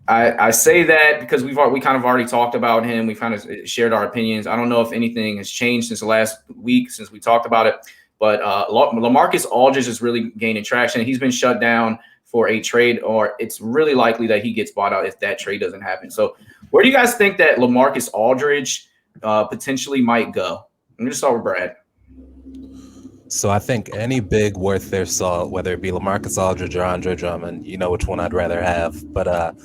I say that because we kind of already talked about him. We kind of shared our opinions. I don't know if anything has changed since the last week since we talked about it, but LaMarcus Aldridge is really gaining traction. He's been shut down for a trade, or it's really likely that he gets bought out if that trade doesn't happen. So where do you guys think that LaMarcus Aldridge potentially might go? I'm going to start with Brad. So I think any big worth their salt, whether it be LaMarcus Aldridge or Andre Drummond, you know which one I'd rather have. But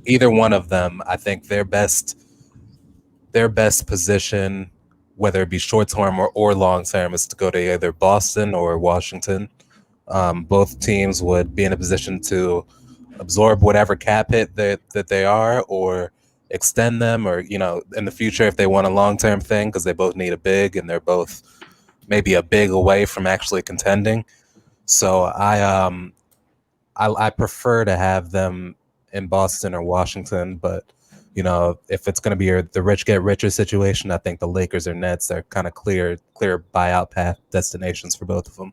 either one of them, I think their best position, whether it be short term or long term, is to go to either Boston or Washington. Both teams would be in a position to absorb whatever cap hit that they are, or extend them, or in the future if they want a long-term thing, because they both need a big and they're both maybe a big away from actually contending. So I I prefer to have them in Boston or Washington, but you know, if it's going to be the rich get richer situation, I think the Lakers or Nets are kind of clear buyout path destinations for both of them.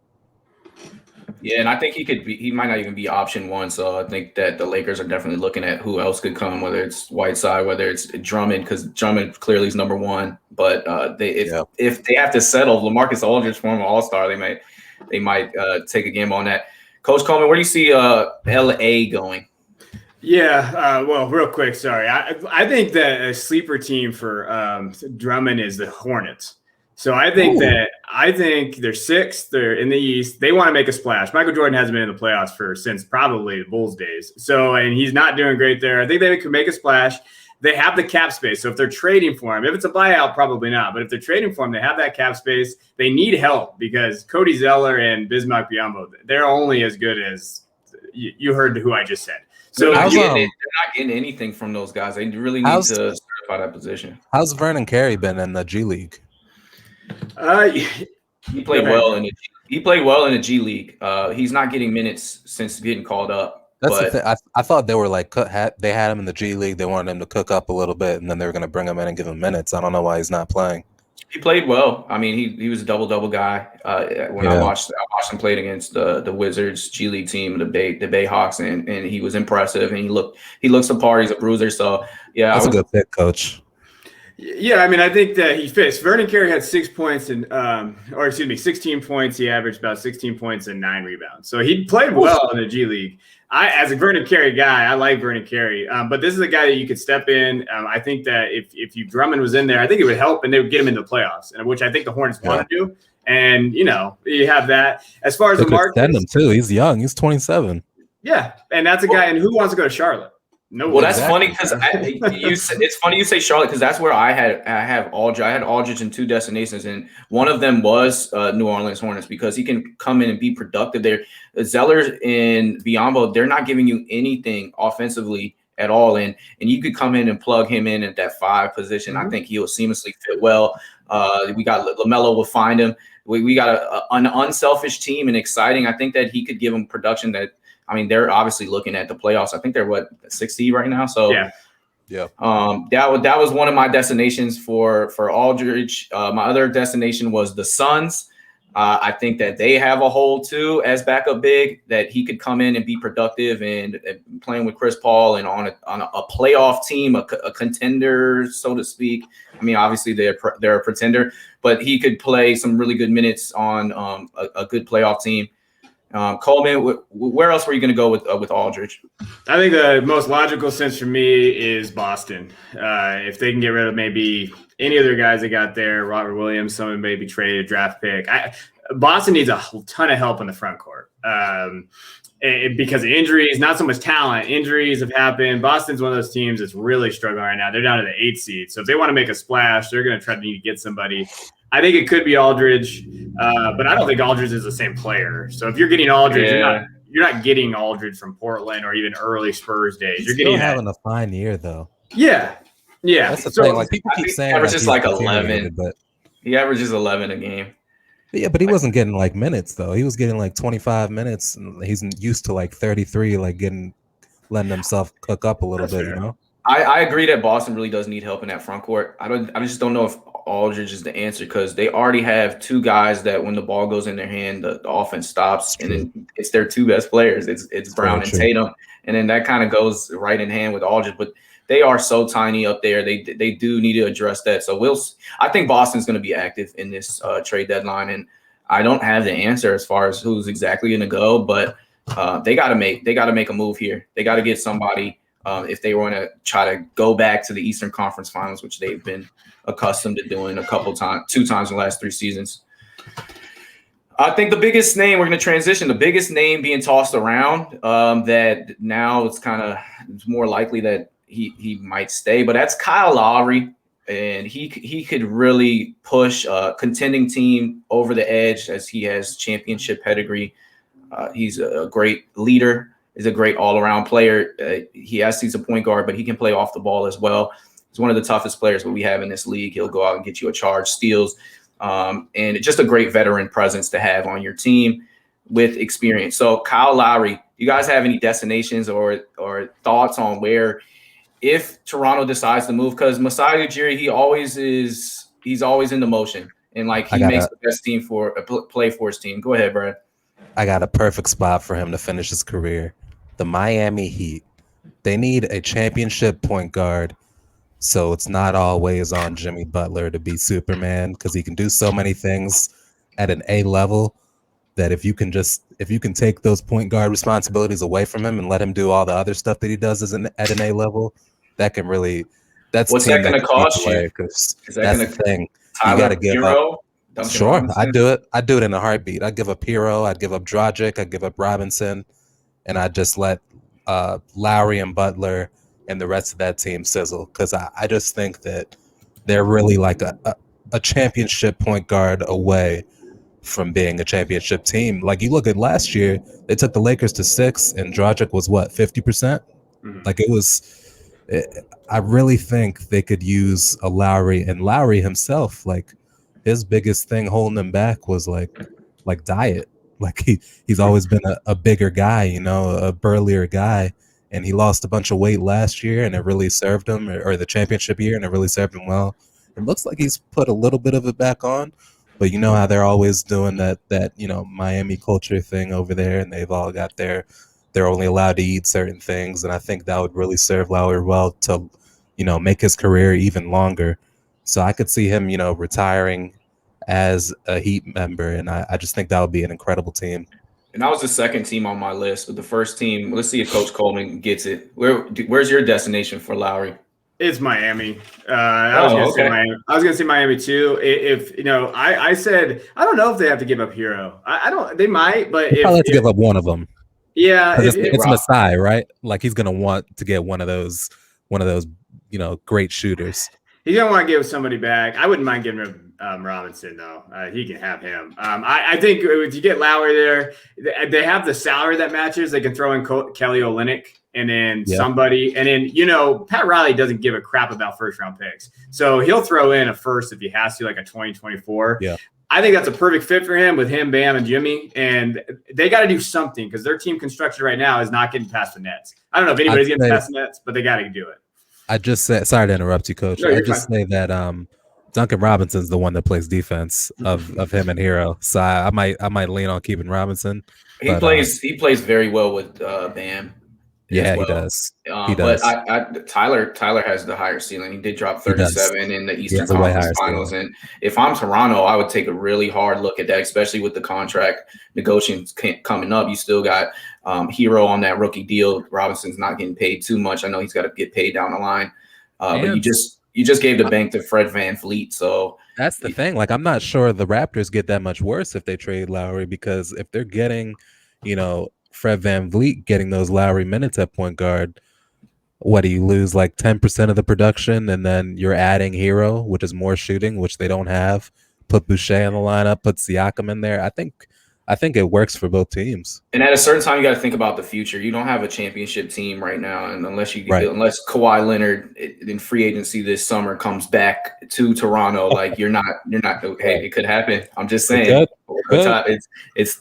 Yeah, and I think he might not even be option one. So I think that the Lakers are definitely looking at who else could come, whether it's Whiteside, whether it's Drummond, because Drummond clearly is number one. But if they have to settle LaMarcus Aldridge former All-Star, they might take a gamble on that. Coach Coleman, where do you see LA going? Yeah, well, real quick, sorry. I think that a sleeper team for Drummond is the Hornets. So I think they're sixth. They're in the East. They want to make a splash. Michael Jordan hasn't been in the playoffs since probably the Bulls days. So, and he's not doing great there. I think they could make a splash. They have the cap space. So if they're trading for him, if it's a buyout, probably not. But if they're trading for him, they have that cap space. They need help because Cody Zeller and Bismack Biyombo, they're only as good as you heard who I just said. So they're not getting anything from those guys. They really need to certify that position. How's Vernon Carey been in the G League? He played well in the G League. He's not getting minutes since getting called up. That's the thing. I thought they were like they had him in the G League. They wanted him to cook up a little bit, and then they were going to bring him in and give him minutes. I don't know why he's not playing. He played well. I mean, he was a double guy. I watched him played against the Wizards G League team, the Bayhawks, and he was impressive. And he looks the part. He's a bruiser. So yeah, that's a good pick, Coach. Yeah, I mean, I think that he fits. Vernon Carey had 6 points and 16 points. He averaged about 16 points and 9 rebounds. So he played well in the G League. As a Vernon Carey guy, I like Vernon Carey. But this is a guy that you could step in. I think that if Drummond was in there, I think it would help, and they would get him into the playoffs, which I think the Hornets want to do. And you have that. As far as LaMarcus, extend him too. He's young. He's 27. Yeah, and that's a guy. And who wants to go to Charlotte? No, well, that's funny because it's funny you say Charlotte because that's where I have Aldridge. I had Aldridge in 2 destinations, and one of them was New Orleans Hornets because he can come in and be productive there. Zellers and Biyombo, they're not giving you anything offensively at all, and you could come in and plug him in at that 5 position. I think he'll seamlessly fit well. We got LaMelo will find him. We got an unselfish team and exciting. I think that he could give them production that. I mean, they're obviously looking at the playoffs. I think they're 60 right now. So yeah. That was one of my destinations for Aldridge. My other destination was the Suns. I think that they have a hole too as backup big that he could come in and be productive and playing with Chris Paul and on a playoff team, a contender, so to speak. I mean, obviously they're a pretender, but he could play some really good minutes on a good playoff team. Coleman, where else were you going to go with Aldridge? I think the most logical sense for me is Boston. If they can get rid of maybe any of their guys they got there, Robert Williams, someone maybe traded a draft pick. Boston needs a ton of help in the front court because of injuries, not so much talent. Injuries have happened. Boston's one of those teams that's really struggling right now. They're down to the 8th seed. So if they want to make a splash, they're going to try to need to get somebody. I think it could be Aldridge, but I don't think Aldridge is the same player. So if you're getting Aldridge, you're not getting Aldridge from Portland or even early Spurs days. You're getting having a fine year though. Yeah. That's the thing. Like people keep saying, he averages like 11, but he averages 11 a game. Yeah, but he wasn't getting like minutes though. He was getting like 25 minutes, and he's used to like 33, like letting himself cook up a little bit. Fair. You know. I agree that Boston really does need help in that front court. I just don't know if Aldridge is the answer because they already have 2 guys that when the ball goes in their hand, the offense stops, and then it's their 2 best players. It's Brown and Tatum, and then that kind of goes right in hand with Aldridge. But they are so tiny up there. They do need to address that. So I think Boston's going to be active in this trade deadline, and I don't have the answer as far as who's exactly going to go, but they got to make a move here. They got to get somebody. If they want to try to go back to the Eastern Conference Finals, which they've been accustomed to doing 2 times in the last 3 seasons. I think the biggest name, we're going to transition, the biggest name being tossed around that now it's more likely that he might stay, but that's Kyle Lowry. And he could really push a contending team over the edge as he has championship pedigree. He's a great leader. He's a great all-around player. He's a point guard, but he can play off the ball as well. He's one of the toughest players that we have in this league. He'll go out and get you a charge, steals, and just a great veteran presence to have on your team with experience. So Kyle Lowry, you guys have any destinations or thoughts on where, if Toronto decides to move, because Masai Ujiri, he's always in the motion, and like he makes the best team for a play for his team. Go ahead, Brad. I got a perfect spot for him to finish his career. The Miami Heat. They need a championship point guard, so it's not always on Jimmy Butler to be Superman, because he can do so many things at an A level that if you can take those point guard responsibilities away from him and let him do all the other stuff that he does at an A level, that can really what's that going to cost you? Because that's the thing. Tyler, you got to give Hero, up. Duncan Sure, Robinson? I'd do it. I'd do it in a heartbeat. I'd give up Hero. I'd give up Dragic. I'd give up Robinson, and I'd just let Lowry and Butler and the rest of that team sizzle, because I just think that they're really like a championship point guard away from being a championship team. Like, you look at last year, they took the Lakers to 6, and Dragic was what, 50%? Mhm. Like, I really think they could use a Lowry, and Lowry himself, like, his biggest thing holding him back was like diet. Like, he's always been a bigger guy, a burlier guy, and he lost a bunch of weight last year, and it really served him, or the championship year, and it really served him well. It looks like he's put a little bit of it back on, but you know how they're always doing that Miami culture thing over there, and they've all got they're only allowed to eat certain things, and I think that would really serve Lowry well to, make his career even longer. So I could see him, retiring as a Heat member, and I just think that would be an incredible team. And that was the second team on my list. But the first team, let's see if Coach Coleman gets it. Where's your destination for Lowry? It's Miami. I was going to say Miami too. If I said I don't know if they have to give up Hero. I don't. They might, but They probably have to give up one of them. Yeah, it's Masai, right? Like, he's going to want to get one of those, great shooters. He's going to want to give somebody back. I wouldn't mind giving him Robinson, though. He can have him. I think if you get Lowry there, they have the salary that matches. They can throw in Kelly Olynyk and then somebody. And then, Pat Riley doesn't give a crap about first-round picks. So he'll throw in a first if he has to, like a 2024. Yeah. I think that's a perfect fit for him with him, Bam, and Jimmy. And they got to do something because their team construction right now is not getting past the Nets. I don't know if anybody's getting past the Nets, but they got to do it. I just said, sorry to interrupt you, Coach. No, I just say that Duncan Robinson's the one that plays defense of him and Hero. So I might lean on keeping Robinson. He plays very well with Bam. Yeah, well. He does. But Tyler has the higher ceiling. He did drop 37 in the Eastern Conference Finals. And if I'm Toronto, I would take a really hard look at that, especially with the contract negotiations coming up. You still got Hero on that rookie deal. Robinson's not getting paid too much. I know he's got to get paid down the line. But you just gave the bank to Fred VanVleet. So that's the thing. Like, I'm not sure the Raptors get that much worse if they trade Lowry, because if they're getting, Fred VanVleet getting those Lowry minutes at point guard, what do you lose, like 10% of the production, and then you're adding Hero, which is more shooting, which they don't have. Put Boucher in the lineup, put Siakam in there. I think it works for both teams. And at a certain time, you got to think about the future. You don't have a championship team right now, and unless Kawhi Leonard in free agency this summer comes back to Toronto, like you're not. Hey, it could happen. I'm just saying. It's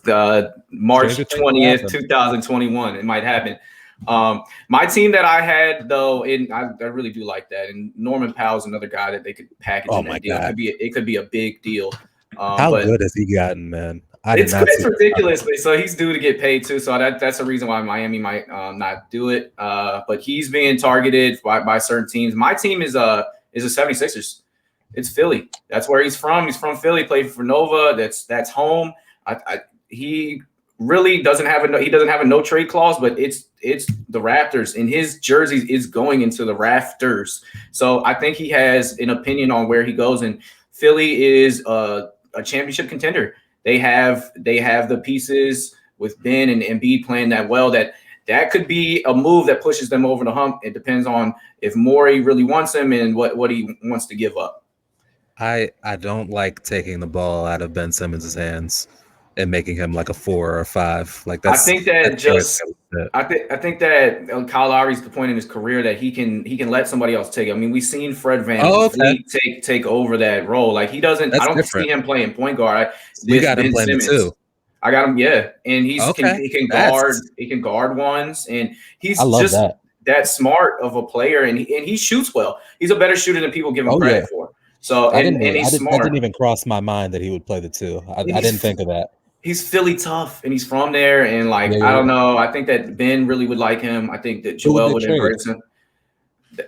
March 20th, 2021. It might happen. My team that I had, though, I really do like that. And Norman Powell's another guy that they could package in that deal. It could be a big deal. How good has he gotten, man? It's ridiculous. So he's due to get paid too. So that's the reason why Miami might not do it. But he's being targeted by certain teams. My team is a 76ers. It's Philly. That's where he's from. He's from Philly. Played for Nova. That's home. He really doesn't have a no trade clause, but it's the Raptors, and his jersey is going into the rafters. So I think he has an opinion on where he goes. And Philly is a championship contender. They have the pieces with Ben and Embiid playing that well. That could be a move that pushes them over the hump. It depends on if Morey really wants him and what he wants to give up. I don't like taking the ball out of Ben Simmons' hands and making him like a 4 or a 5. Like I think that Kyle Lowry's the point in his career that he can let somebody else take it. I mean, we've seen Fred VanVleet take over that role. Like he doesn't. I don't see him playing point guard. We got him playing too. I got him. Yeah, and he can guard ones, and he's I love just that. smart of a player, and he shoots well. He's a better shooter than people give him credit for. So he's smart. That didn't even cross my mind that he would play the two. I didn't think of that. He's Philly tough, and he's from there. And I don't know. I think that Ben really would like him. I think that Joel would embrace him.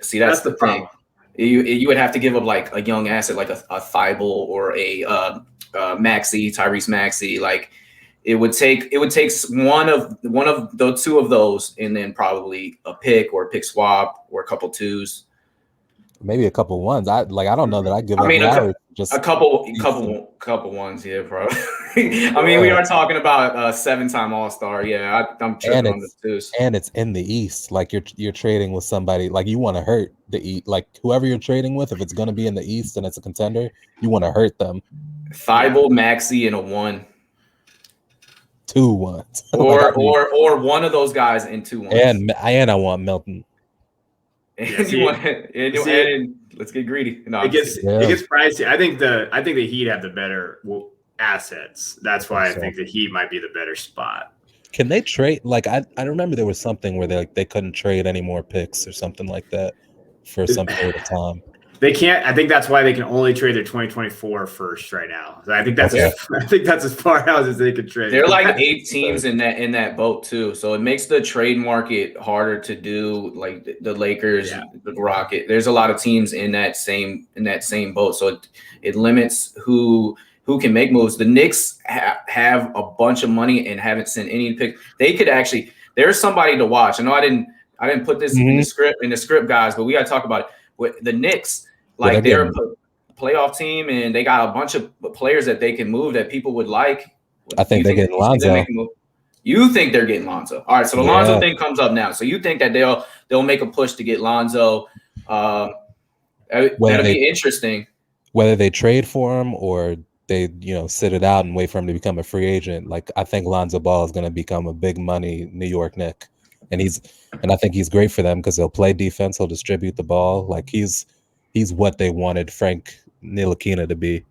See, that's the thing. You would have to give up like a young asset, like a Thibault or a Tyrese Maxey. Like it would take one of the two of those, and then probably a pick or a pick swap or a couple twos. Maybe a couple ones. I don't know that I give up. Just a couple ones, yeah, probably. I mean, we are talking about a 7-time All-Star. Yeah, I'm tripping on the twos. And it's in the East. Like you're trading with somebody. Like you want to hurt the East. Like whoever you're trading with, if it's going to be in the East and it's a contender, you want to hurt them. Thibault, Maxey, and a 1. 2 ones. or one of those guys in 2 ones. And I want Milton. And let's get greedy. No, it gets pricey. I think the Heat have the better assets. That's why I think the Heat might be the better spot. Can they trade? Like I remember there was something where they couldn't trade any more picks or something like that for some period of time. They can't. I think that's why they can only trade their 2024 first right now. I think that's as far out as they could trade. They're like 8 teams in that boat too, so it makes the trade market harder to do. Like the Lakers, the Rocket. There's a lot of teams in that same boat, so it limits who can make moves. The Knicks have a bunch of money and haven't sent any picks. They could actually. There's somebody to watch. I know I didn't put this in the script, guys, but we got to talk about it. With the Knicks. Like they're a playoff team, and they got a bunch of players that they can move that people would like. I think they're getting Lonzo. You think they're getting Lonzo? All right, so the Lonzo thing comes up now. So you think that they'll make a push to get Lonzo? That'll be interesting. Whether they trade for him or they sit it out and wait for him to become a free agent. Like I think Lonzo Ball is going to become a big money New York Knick, and I think he's great for them because he'll play defense, he'll distribute the ball. Like he's what they wanted Frank Ntilikina to be,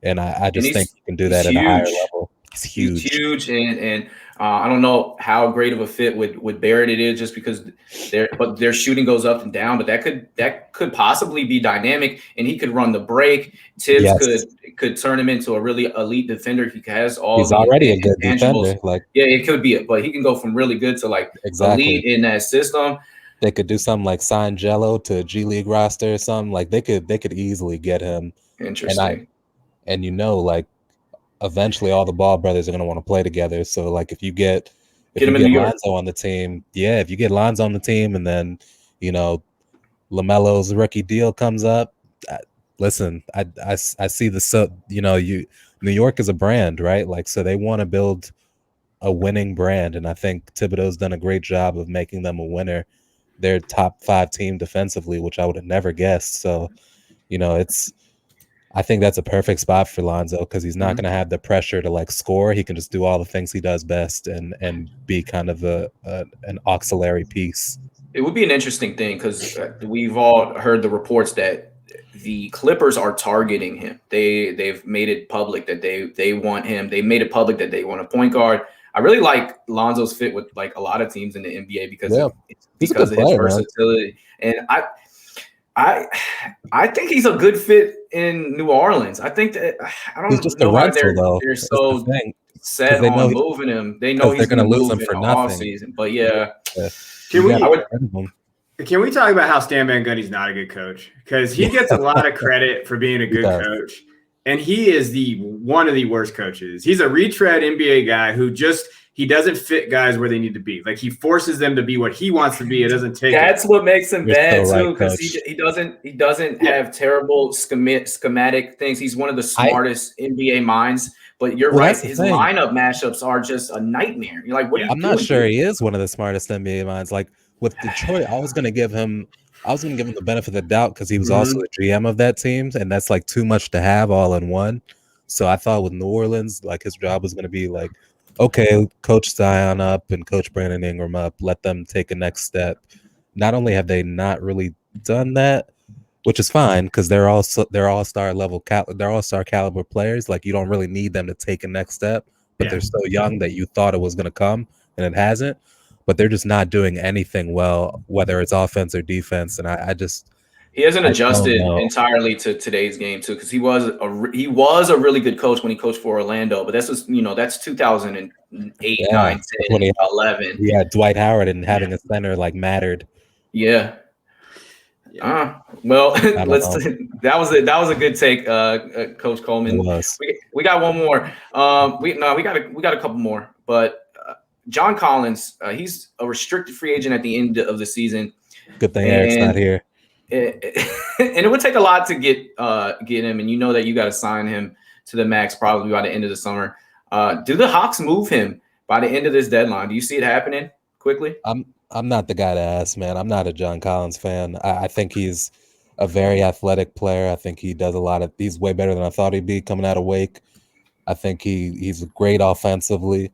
and I just think he can do that at a higher level. He's huge, and I don't know how great of a fit with Barrett it is, just because their shooting goes up and down, but that could possibly be dynamic, and he could run the break. Tibbs could turn him into a really elite defender. He's already a good defender. It could be but he can go from really good to elite in that system. They could do something like sign Jello to G League roster or something. Like they could easily get him. Interesting. And eventually all the Ball brothers are going to want to play together. So if you get Lonzo on the team, if you get Lonzo on the team, and then LaMelo's rookie deal comes up. Listen, I see New York is a brand, right? So they want to build a winning brand, and I think Thibodeau's done a great job of making them a winner. They're top 5 team defensively, which I would have never guessed. So, I think that's a perfect spot for Lonzo because he's not going to have the pressure to score. He can just do all the things he does best and be kind of an auxiliary piece. It would be an interesting thing because we've all heard the reports that the Clippers are targeting him. They've made it public that they want him. They made it public that they want a point guard. I really like Lonzo's fit with a lot of teams in the NBA because of his versatility, man. And I think he's a good fit in New Orleans. I think that I don't know why they're so set on moving him. They know he's going to lose him for nothing. Season, but Can we talk about how Stan Van Gundy's not a good coach? Because he gets a lot of credit for being a good coach. And he is one of the worst coaches. He's a retread NBA guy who he doesn't fit guys where they need to be. He forces them to be what he wants to be. It doesn't take. That's what makes him bad too, because he doesn't have terrible schematic things. He's one of the smartest NBA minds. But you're right. His lineup matchups are just a nightmare. You're like, what are you doing? I'm not sure he is one of the smartest NBA minds. With Detroit, I was going to give him the benefit of the doubt because he was also the GM of that team, and that's too much to have all in one. So I thought with New Orleans, his job was going to be okay, coach Zion up and coach Brandon Ingram up, let them take a next step. Not only have they not really done that, which is fine because they're all-star level, they're all-star caliber players. You don't really need them to take a next step, but they're so young that you thought it was going to come, and it hasn't. But they're just not doing anything well, whether it's offense or defense. And he hasn't I adjusted don't know. entirely to today's game too, because he was a really good coach when he coached for Orlando. But that's just, that's 2008, 9, 10, 11. Yeah, Dwight Howard and having a center like mattered. Yeah. Well, that was a good take, Coach Coleman. We got one more. We got a couple more, but John Collins, he's a restricted free agent at the end of the season. Good thing Eric's not here. And it would take a lot to get him, and that you got to sign him to the max probably by the end of the summer. Do the Hawks move him by the end of this deadline? Do you see it happening quickly? I'm not the guy to ask, man. I'm not a John Collins fan. I think he's a very athletic player. I think he does he's way better than I thought he'd be coming out of Wake. I think he's great offensively,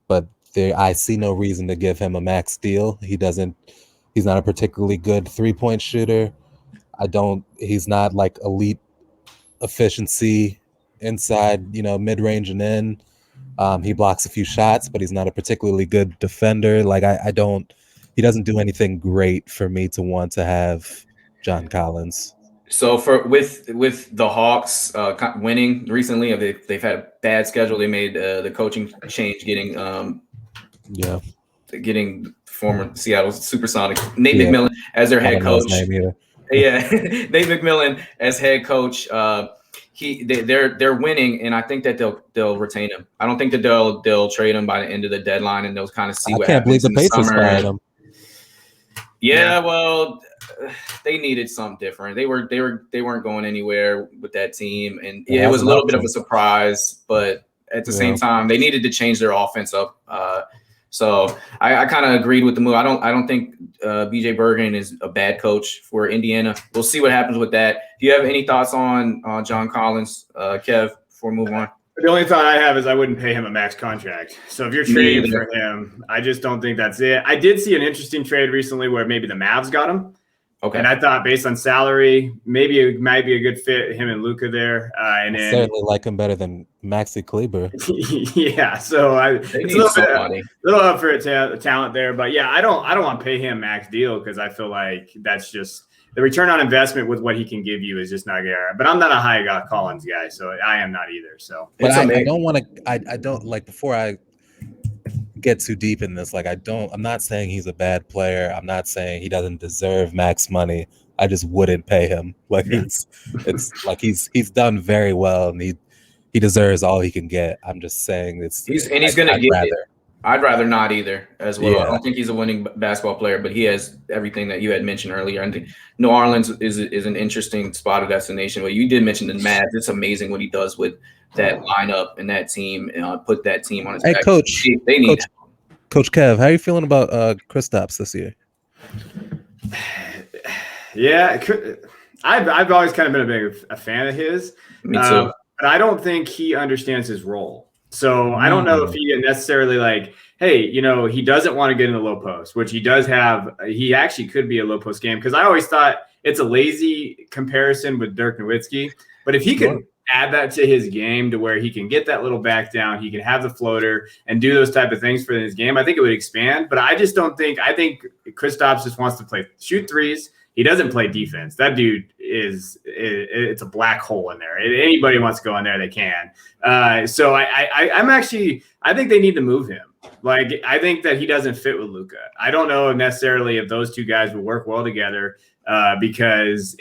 but I see no reason to give him a max deal. He's not a particularly good 3-point shooter. He's not like elite efficiency inside, mid-range and in. He blocks a few shots, but he's not a particularly good defender. Like he doesn't do anything great for me to want to have John Collins. So with the Hawks winning recently, they've had a bad schedule. They made the coaching change, getting former Seattle Supersonics Nate McMillan as their head coach. Yeah, Nate McMillan as head coach. They're winning, and I think that they'll retain him. I don't think that they'll trade him by the end of the deadline, and they'll kind of see what happens in the summer. Yeah, well, they needed something different. They weren't going anywhere with that team, and it was a little bit of a surprise, but at the same time, they needed to change their offense up. So I kind of agreed with the move. I don't think BJ Bergen is a bad coach for Indiana. We'll see what happens with that. Do you have any thoughts on John Collins, Kev, before we move on? The only thought I have is I wouldn't pay him a max contract. So if you're trading for him, I just don't think that's it. I did see an interesting trade recently where maybe the Mavs got him. Okay. And I thought based on salary, maybe it might be a good fit, him and Luka there. And then certainly like him better than Maxi Kleber. Yeah. So it's a little up for talent there. But yeah, I don't want to pay him max deal because I feel like that's just the return on investment with what he can give you is just not there. But I'm not a high Collins guy, so I am not either. So but I don't want to I don't like before I get too deep in this, I'm not saying he's a bad player. I'm not saying he doesn't deserve max money. I just wouldn't pay him. It's like he's done very well and he deserves all he can get. I'm just saying he's gonna get it. I'd rather not either as well. Yeah. I don't think he's a winning basketball player, but he has everything that you had mentioned earlier. I think New Orleans is an interesting spot of destination. But you did mention the Mavs. It's amazing what he does with that lineup and that team, and put that team on his back. Coach, they need Coach Kev, how are you feeling about Kristaps this year? Yeah, I've always kind of been a fan of his. Me too. But I don't think he understands his role. So I don't know if he necessarily he doesn't want to get in the low post, which he does have. He actually could be a low post game because I always thought it's a lazy comparison with Dirk Nowitzki. But if he could add that to his game to where he can get that little back down, he can have the floater and do those type of things for his game, I think it would expand. But I just don't think – I think Kristaps just wants to shoot threes. He doesn't play defense. That dude it's a black hole in there. If anybody wants to go in there, they can. So I think they need to move him. I think that he doesn't fit with Luka. I don't know necessarily if those two guys would work well together because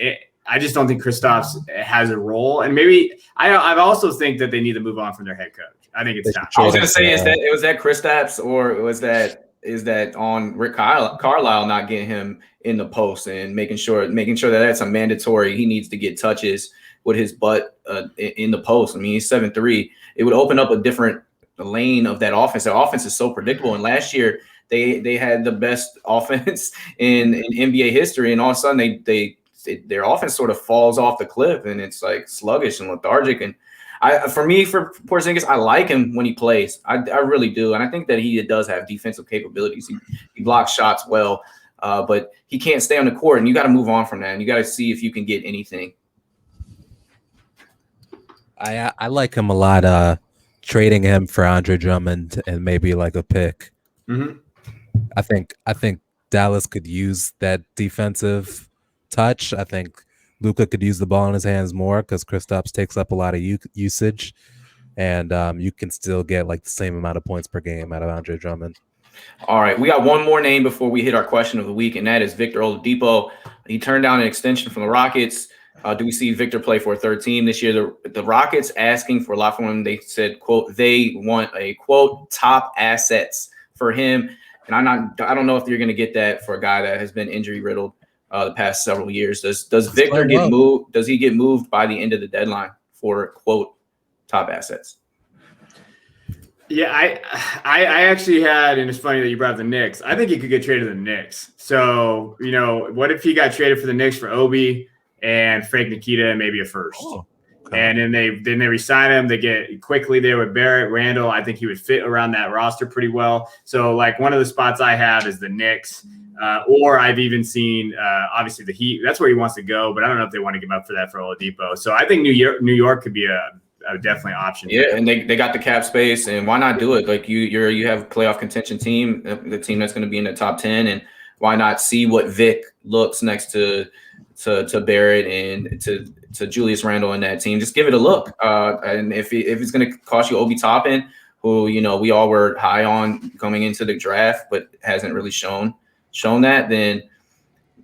I just don't think Kristaps has a role. And maybe I also think that they need to move on from their head coach. I think it's time. I was going to say, was that Kristaps or is that on Rick Carlisle not getting him in the post and making sure that that's a mandatory. He needs to get touches with his butt in the post. I mean, he's 7'3". It would open up a different lane of that offense. Their offense is so predictable. And last year they had the best offense in NBA history, and all of a sudden their offense sort of falls off the cliff, and it's like sluggish and lethargic. And for Porzingis, I like him when he plays. I really do. And I think that he does have defensive capabilities. He blocks shots well, but he can't stay on the court, and you got to move on from that. And you got to see if you can get anything. I like him a lot trading him for Andre Drummond and maybe like a pick. Mm-hmm. I think Dallas could use that defensive touch. I think Luka could use the ball in his hands more because Kristaps takes up a lot of usage, and you can still get like the same amount of points per game out of Andre Drummond. All right, we got one more name before we hit our question of the week, and that is Victor Oladipo. He turned down an extension from the Rockets. Do we see Victor play for a third team this year? The Rockets asking for a lot from him. They said, quote, they want a, quote, top assets for him. And I don't know if you're going to get that for a guy that has been injury riddled the past several years. Does Victor get moved? Does he get moved by the end of the deadline for, quote, top assets? Yeah, I actually had, and it's funny that you brought up the Knicks. I think he could get traded to the Knicks. So, what if he got traded for the Knicks for Obi and Frank Nikita and maybe a first? Oh, okay. And then they resign him. They get quickly there with Barrett, Randall. I think he would fit around that roster pretty well. So, like, one of the spots I have is the Knicks. Or I've even seen, obviously, the Heat. That's where he wants to go, but I don't know if they want to give up for that for Oladipo. So I think New York could be a definitely option. Yeah, and they got the cap space, and why not do it? Like you have a playoff contention team, the team that's going to be in the top 10, and why not see what Vic looks next to Barrett and to Julius Randle in that team? Just give it a look. And if it's going to cost you Obi Toppin, who we all were high on coming into the draft, but hasn't really shown that, then.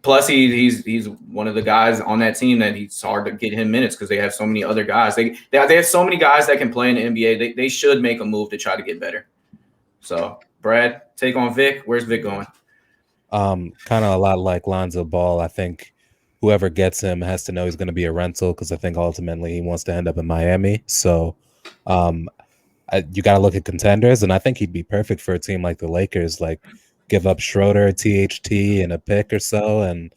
Plus, he's one of the guys on that team that it's hard to get him minutes because they have so many other guys. They have so many guys that can play in the NBA. They should make a move to try to get better. So, Brad, take on Vic. Where's Vic going? Kind of a lot like Lonzo Ball. I think whoever gets him has to know he's going to be a rental because I think ultimately he wants to end up in Miami. So, you got to look at contenders, and I think he'd be perfect for a team like the Lakers. Like, give up Schroeder, THT, and a pick or so, and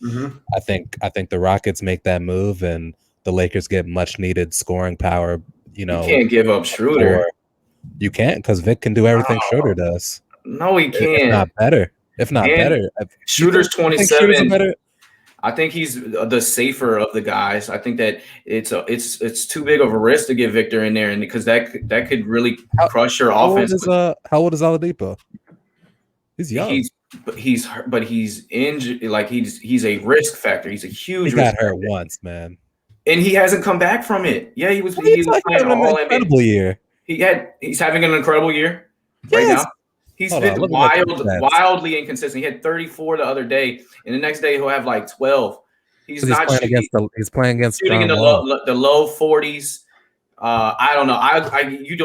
I think the Rockets make that move, and the Lakers get much needed scoring power. You can't give up Schroeder. You can't because Vic can do everything Schroeder does. No, he can't. If not better. Schroeder's 27. I think he's the safer of the guys. I think that it's too big of a risk to get Victor in there, and because that could really crush your offense. How old is Oladipo? He's young. He's injured. Like he's a risk factor. He's a huge. He got hurt once, man, and he hasn't come back from it. Yeah, he was playing an incredible year. He's having an incredible year right now. He's been wildly inconsistent. He had 34 the other day, and the next day he'll have like 12. He's playing against shooting in the low 40s. I don't know. You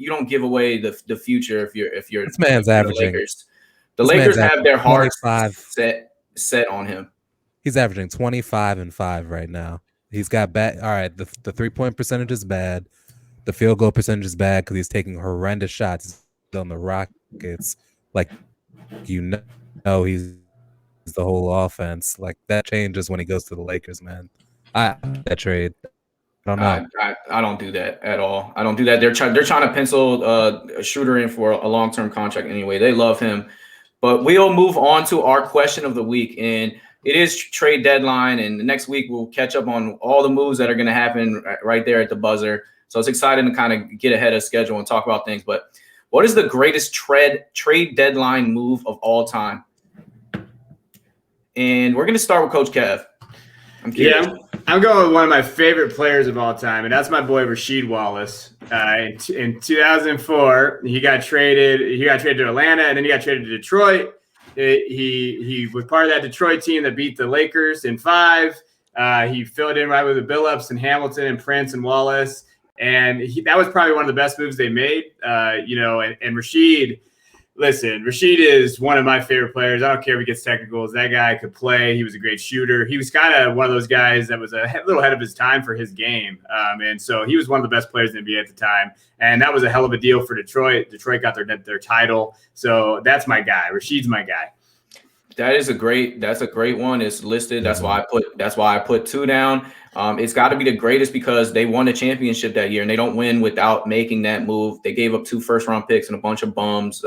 don't give away the future if you're this man's averaging. The Lakers have their hearts set on him. He's averaging 25 and 5 right now. He's got bad. All right, the 3-point percentage is bad. The field goal percentage is bad because he's taking horrendous shots on the Rockets. Like he's the whole offense. Like that changes when he goes to the Lakers, man. That trade. I don't know. I don't do that at all. I don't do that. They're trying to pencil a Schroeder in for a long-term contract anyway. They love him. But we'll move on to our question of the week, and it is trade deadline, and the next week we'll catch up on all the moves that are going to happen right there at the buzzer. So it's exciting to kind of get ahead of schedule and talk about things. But what is the greatest trade deadline move of all time? And we're going to start with Coach Kev. I'm going with one of my favorite players of all time, and that's my boy Rasheed Wallace. In 2004, he got traded to Atlanta, and then he got traded to Detroit. He was part of that Detroit team that beat the Lakers in 5. He filled in right with the Billups and Hamilton and Prince and Wallace, and that was probably one of the best moves they made. And Rasheed. Listen, Rasheed is one of my favorite players. I don't care if he gets technicals. That guy could play. He was a great shooter. He was kind of one of those guys that was a little ahead of his time for his game. And so he was one of the best players in the NBA at the time. And that was a hell of a deal for Detroit. Detroit got their title. So that's my guy. Rasheed's my guy. That's a great one. It's listed. That's why I put 2 down. It's got to be the greatest because they won the championship that year, and they don't win without making that move. They gave up 2 first-round picks and a bunch of bums,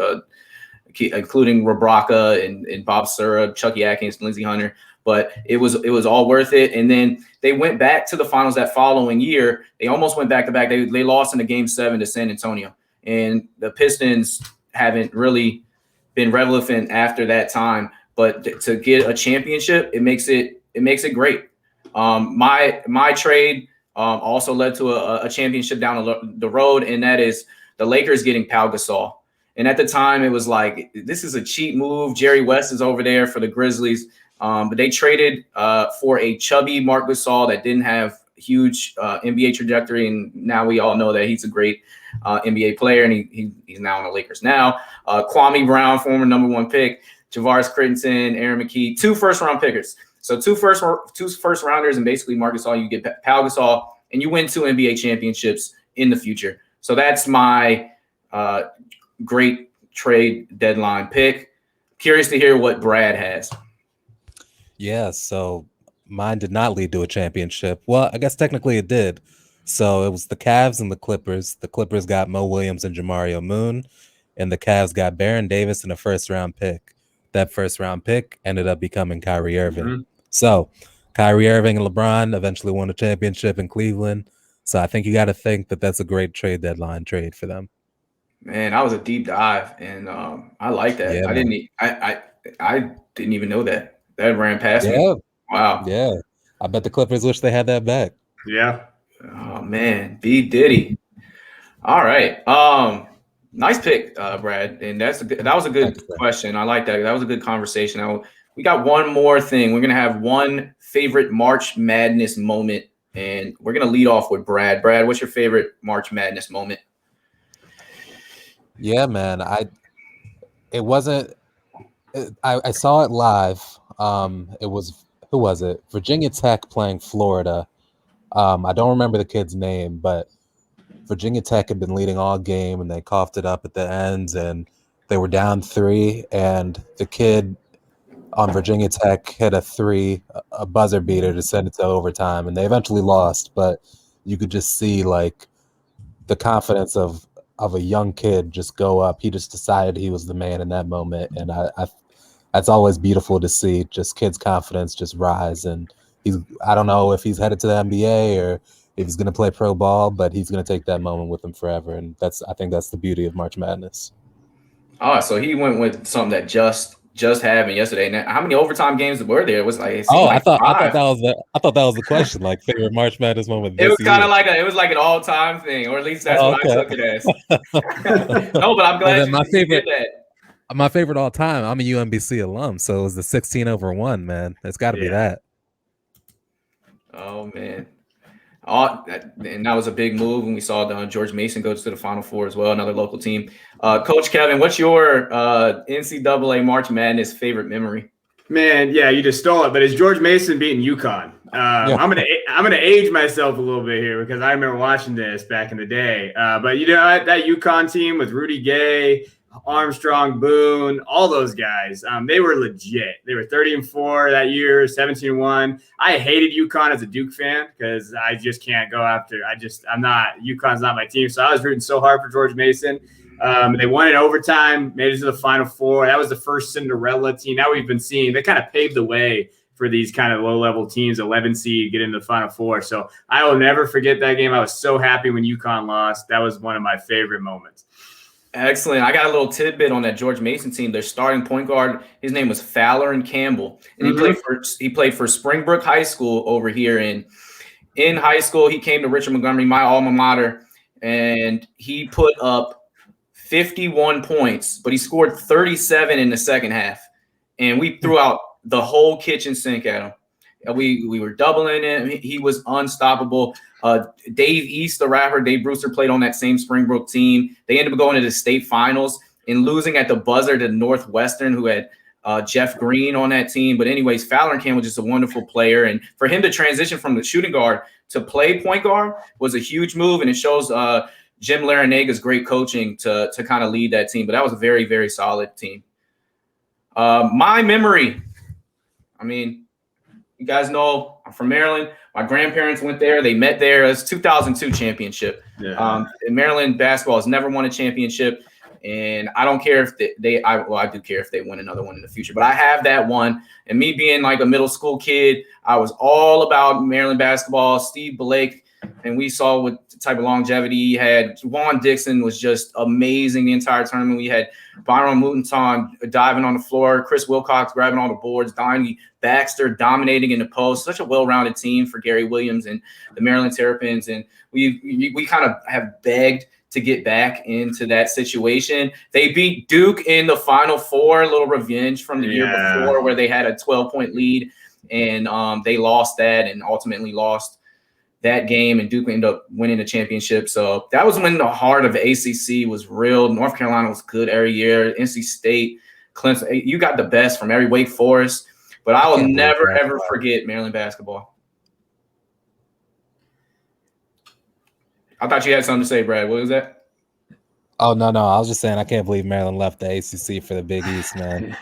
including Rebraka and Bob Sura, Chucky Atkins, Lindsey Hunter. But it was all worth it. And then they went back to the finals that following year. They almost went back-to-back. They lost in the Game 7 to San Antonio. and the Pistons haven't really been relevant after that time. But to get a championship, it makes it great. My trade also led to a championship down the road, and that is the Lakers getting Pau Gasol. And at the time, it was like, this is a cheap move. Jerry West is over there for the Grizzlies. But they traded for a chubby Marc Gasol that didn't have huge NBA trajectory. And now we all know that he's a great NBA player, and he's now on the Lakers now. Kwame Brown, former number 1 pick, Javaris Crittenton, Aaron McKee, 2 first-round pickers. So two first rounders, and basically Marc Gasol. You get Pau Gasol, and you win 2 NBA championships in the future. So that's my great trade deadline pick. Curious to hear what Brad has. Yeah, so mine did not lead to a championship. Well, I guess technically it did. So it was the Cavs and the Clippers. The Clippers got Mo Williams and Jamario Moon, and the Cavs got Baron Davis and a first-round pick. That first-round pick ended up becoming Kyrie Irving. Mm-hmm. So Kyrie Irving and LeBron eventually won a championship in Cleveland. So I think you got to think that that's a great trade deadline trade for them. Man, that was a deep dive, and I like that. Yeah, I didn't even know that. That ran past me. Wow. Yeah. I bet the Clippers wish they had that back. Yeah. Oh man, B Diddy. All right. Nice pick, Brad. And that was a good question. I like that. That was a good conversation. Now, we got one more thing. We're gonna have one favorite March Madness moment, and we're gonna lead off with Brad. Brad, what's your favorite March Madness moment? Yeah, man. I saw it live. It was, who was it? Virginia Tech playing Florida. I don't remember the kid's name, but Virginia Tech had been leading all game, and they coughed it up at the end, and they were down 3, and the kid on Virginia Tech hit a buzzer beater to send it to overtime, and they eventually lost, but you could just see like the confidence of a young kid just go up. He just decided he was the man in that moment, and that's always beautiful to see, just kids' confidence just rise. And I don't know if he's headed to the NBA or if he's going to play pro ball, but he's going to take that moment with him forever. And I think that's the beauty of March Madness. Oh, so he went with something that just happened yesterday. Now, how many overtime games were there? It was like, I thought that was the question. Like favorite March Madness moment. It was kind of like an all time thing, or at least that's what I took it as. No, but I'm glad you did that. My favorite all time. I'm a UMBC alum, so it was the 16-1, man. It's got to be that. Oh man, and that was a big move. And we saw George Mason go to the Final Four as well, another local team. Coach Kevin, what's your NCAA March Madness favorite memory? Man, yeah, you just stole it. But it's George Mason beating UConn. I'm gonna age myself a little bit here because I remember watching this back in the day. But you know that UConn team with Rudy Gay, Armstrong, Boone, all those guys, they were legit. They were 30-4 that year, 17-1. I hated UConn as a Duke fan because I just can't go after. UConn's not my team. So I was rooting so hard for George Mason. They won in overtime, made it to the Final Four. That was the first Cinderella team. Now we've been seeing, they kind of paved the way for these kind of low-level teams, 11 seed, get into the Final Four. So I will never forget that game. I was so happy when UConn lost. That was one of my favorite moments. Excellent. I got a little tidbit on that George Mason team. Their starting point guard, his name was Fowler and Campbell, and he played for Springbrook High School over here. In high school, he came to Richard Montgomery, my alma mater, and he put up 51 points, but he scored 37 in the second half, and we threw out the whole kitchen sink at him. We were doubling him. He was unstoppable. Dave East, the rapper, Dave Brewster, played on that same Springbrook team. They ended up going to the state finals and losing at the buzzer to Northwestern, who had Jeff Green on that team. But anyways, Fowler and Campbell was just a wonderful player. And for him to transition from the shooting guard to play point guard was a huge move. And it shows Jim Laranaga's great coaching to kind of lead that team. But that was a very, very solid team. My memory, I mean, you guys know I'm from Maryland. My grandparents went there. They met there. It was 2002 championship. Yeah. Maryland basketball has never won a championship, and I don't care if I do care if they win another one in the future. But I have that one, and me being like a middle school kid, I was all about Maryland basketball. Steve Blake and we saw what type of longevity he had. Juan Dixon was just amazing the entire tournament. We had Byron Mutenton diving on the floor, Chris Wilcox grabbing all the boards, Donnie Baxter dominating in the post. Such a well-rounded team for Gary Williams and the Maryland Terrapins, and we kind of have begged to get back into that situation. They beat Duke in the Final Four, a little revenge from the year before where they had a 12-point lead, and they lost that and ultimately lost that game, and Duke ended up winning the championship. So that was when the heart of the ACC was real. North Carolina was good every year. NC State, Clemson, you got the best from every Wake Forest. But I will never, ever forget Maryland basketball. I thought you had something to say, Brad. What was that? Oh, no. I was just saying I can't believe Maryland left the ACC for the Big East, man.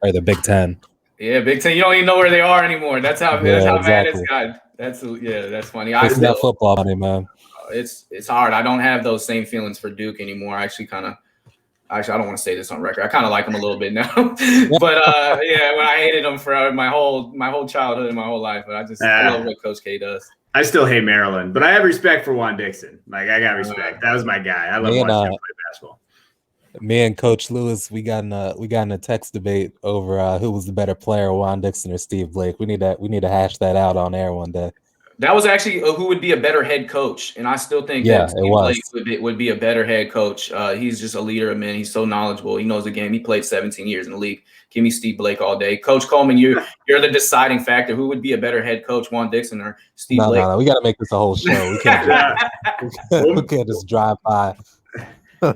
Or the Big Ten. Yeah, Big Ten. You don't even know where they are anymore. That's how bad it's gotten. That's funny. It's that football money, man. It's hard. I don't have those same feelings for Duke anymore. I don't want to say this on record. I kind of like them a little bit now, but when I hated them for my whole childhood and my whole life, but I love what Coach K does. I still hate Maryland, but I have respect for Juan Dixon. Like, I got respect. That was my guy. I love watching him play basketball. Me and Coach Lewis, we got in a text debate over who was the better player, Juan Dixon or Steve Blake. We need to hash that out on air one day. That was actually who would be a better head coach, and I still think that Steve Blake would be a better head coach. He's just a leader of men. He's so knowledgeable. He knows the game. He played 17 years in the league. Give me Steve Blake all day. Coach Coleman, you're the deciding factor. Who would be a better head coach, Juan Dixon or Steve Blake? No, we got to make this a whole show. We can't just drive by.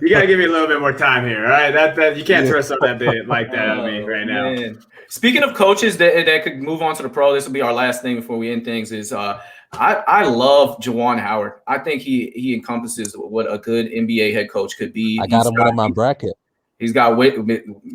You got to give me a little bit more time here, all right? That you can't throw something like that at me right now. Man. Speaking of coaches that could move on to the pro, this will be our last thing before we end things. Is I love Juwan Howard. I think he encompasses what a good NBA head coach could be. I got him in my bracket. He's got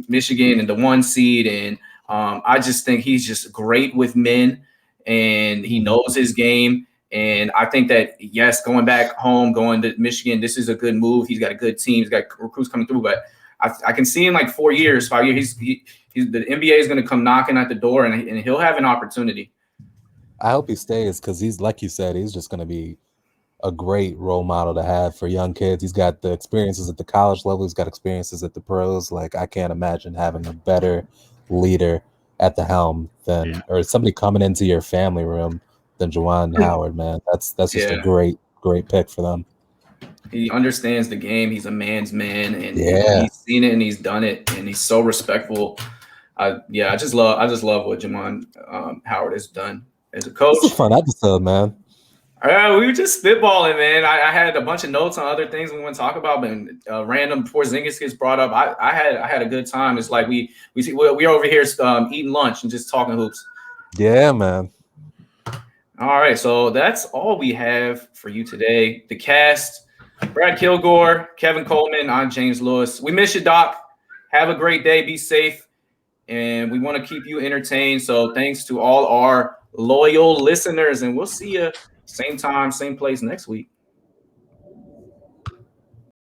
Michigan and the 1 seed, and I just think he's just great with men, and he knows his game. And I think that, yes, going back home, going to Michigan, this is a good move. He's got a good team. He's got recruits coming through. But I can see in like 4 years, 5 years, the NBA is going to come knocking at the door, and he'll have an opportunity. I hope he stays because he's, like you said, he's just going to be a great role model to have for young kids. He's got the experiences at the college level. He's got experiences at the pros. Like, I can't imagine having a better leader at the helm or somebody coming into your family room than Juwan Howard, man. That's just a great pick for them. He understands the game. He's a man's man, and he's seen it and he's done it, and he's so respectful. I just love what Juwan Howard has done as a coach. It's a fun episode, man. We were just spitballing, man. I had a bunch of notes on other things we want to talk about, but random Porzingis gets brought up. I had a good time. It's like we're over here eating lunch and just talking hoops. Yeah, man. All right, so that's all we have for you today. The cast, Brad Kilgore, Kevin Coleman, I'm James Lewis. We miss you, Doc. Have a great day. Be safe. And we want to keep you entertained. So thanks to all our loyal listeners. And we'll see you same time, same place next week.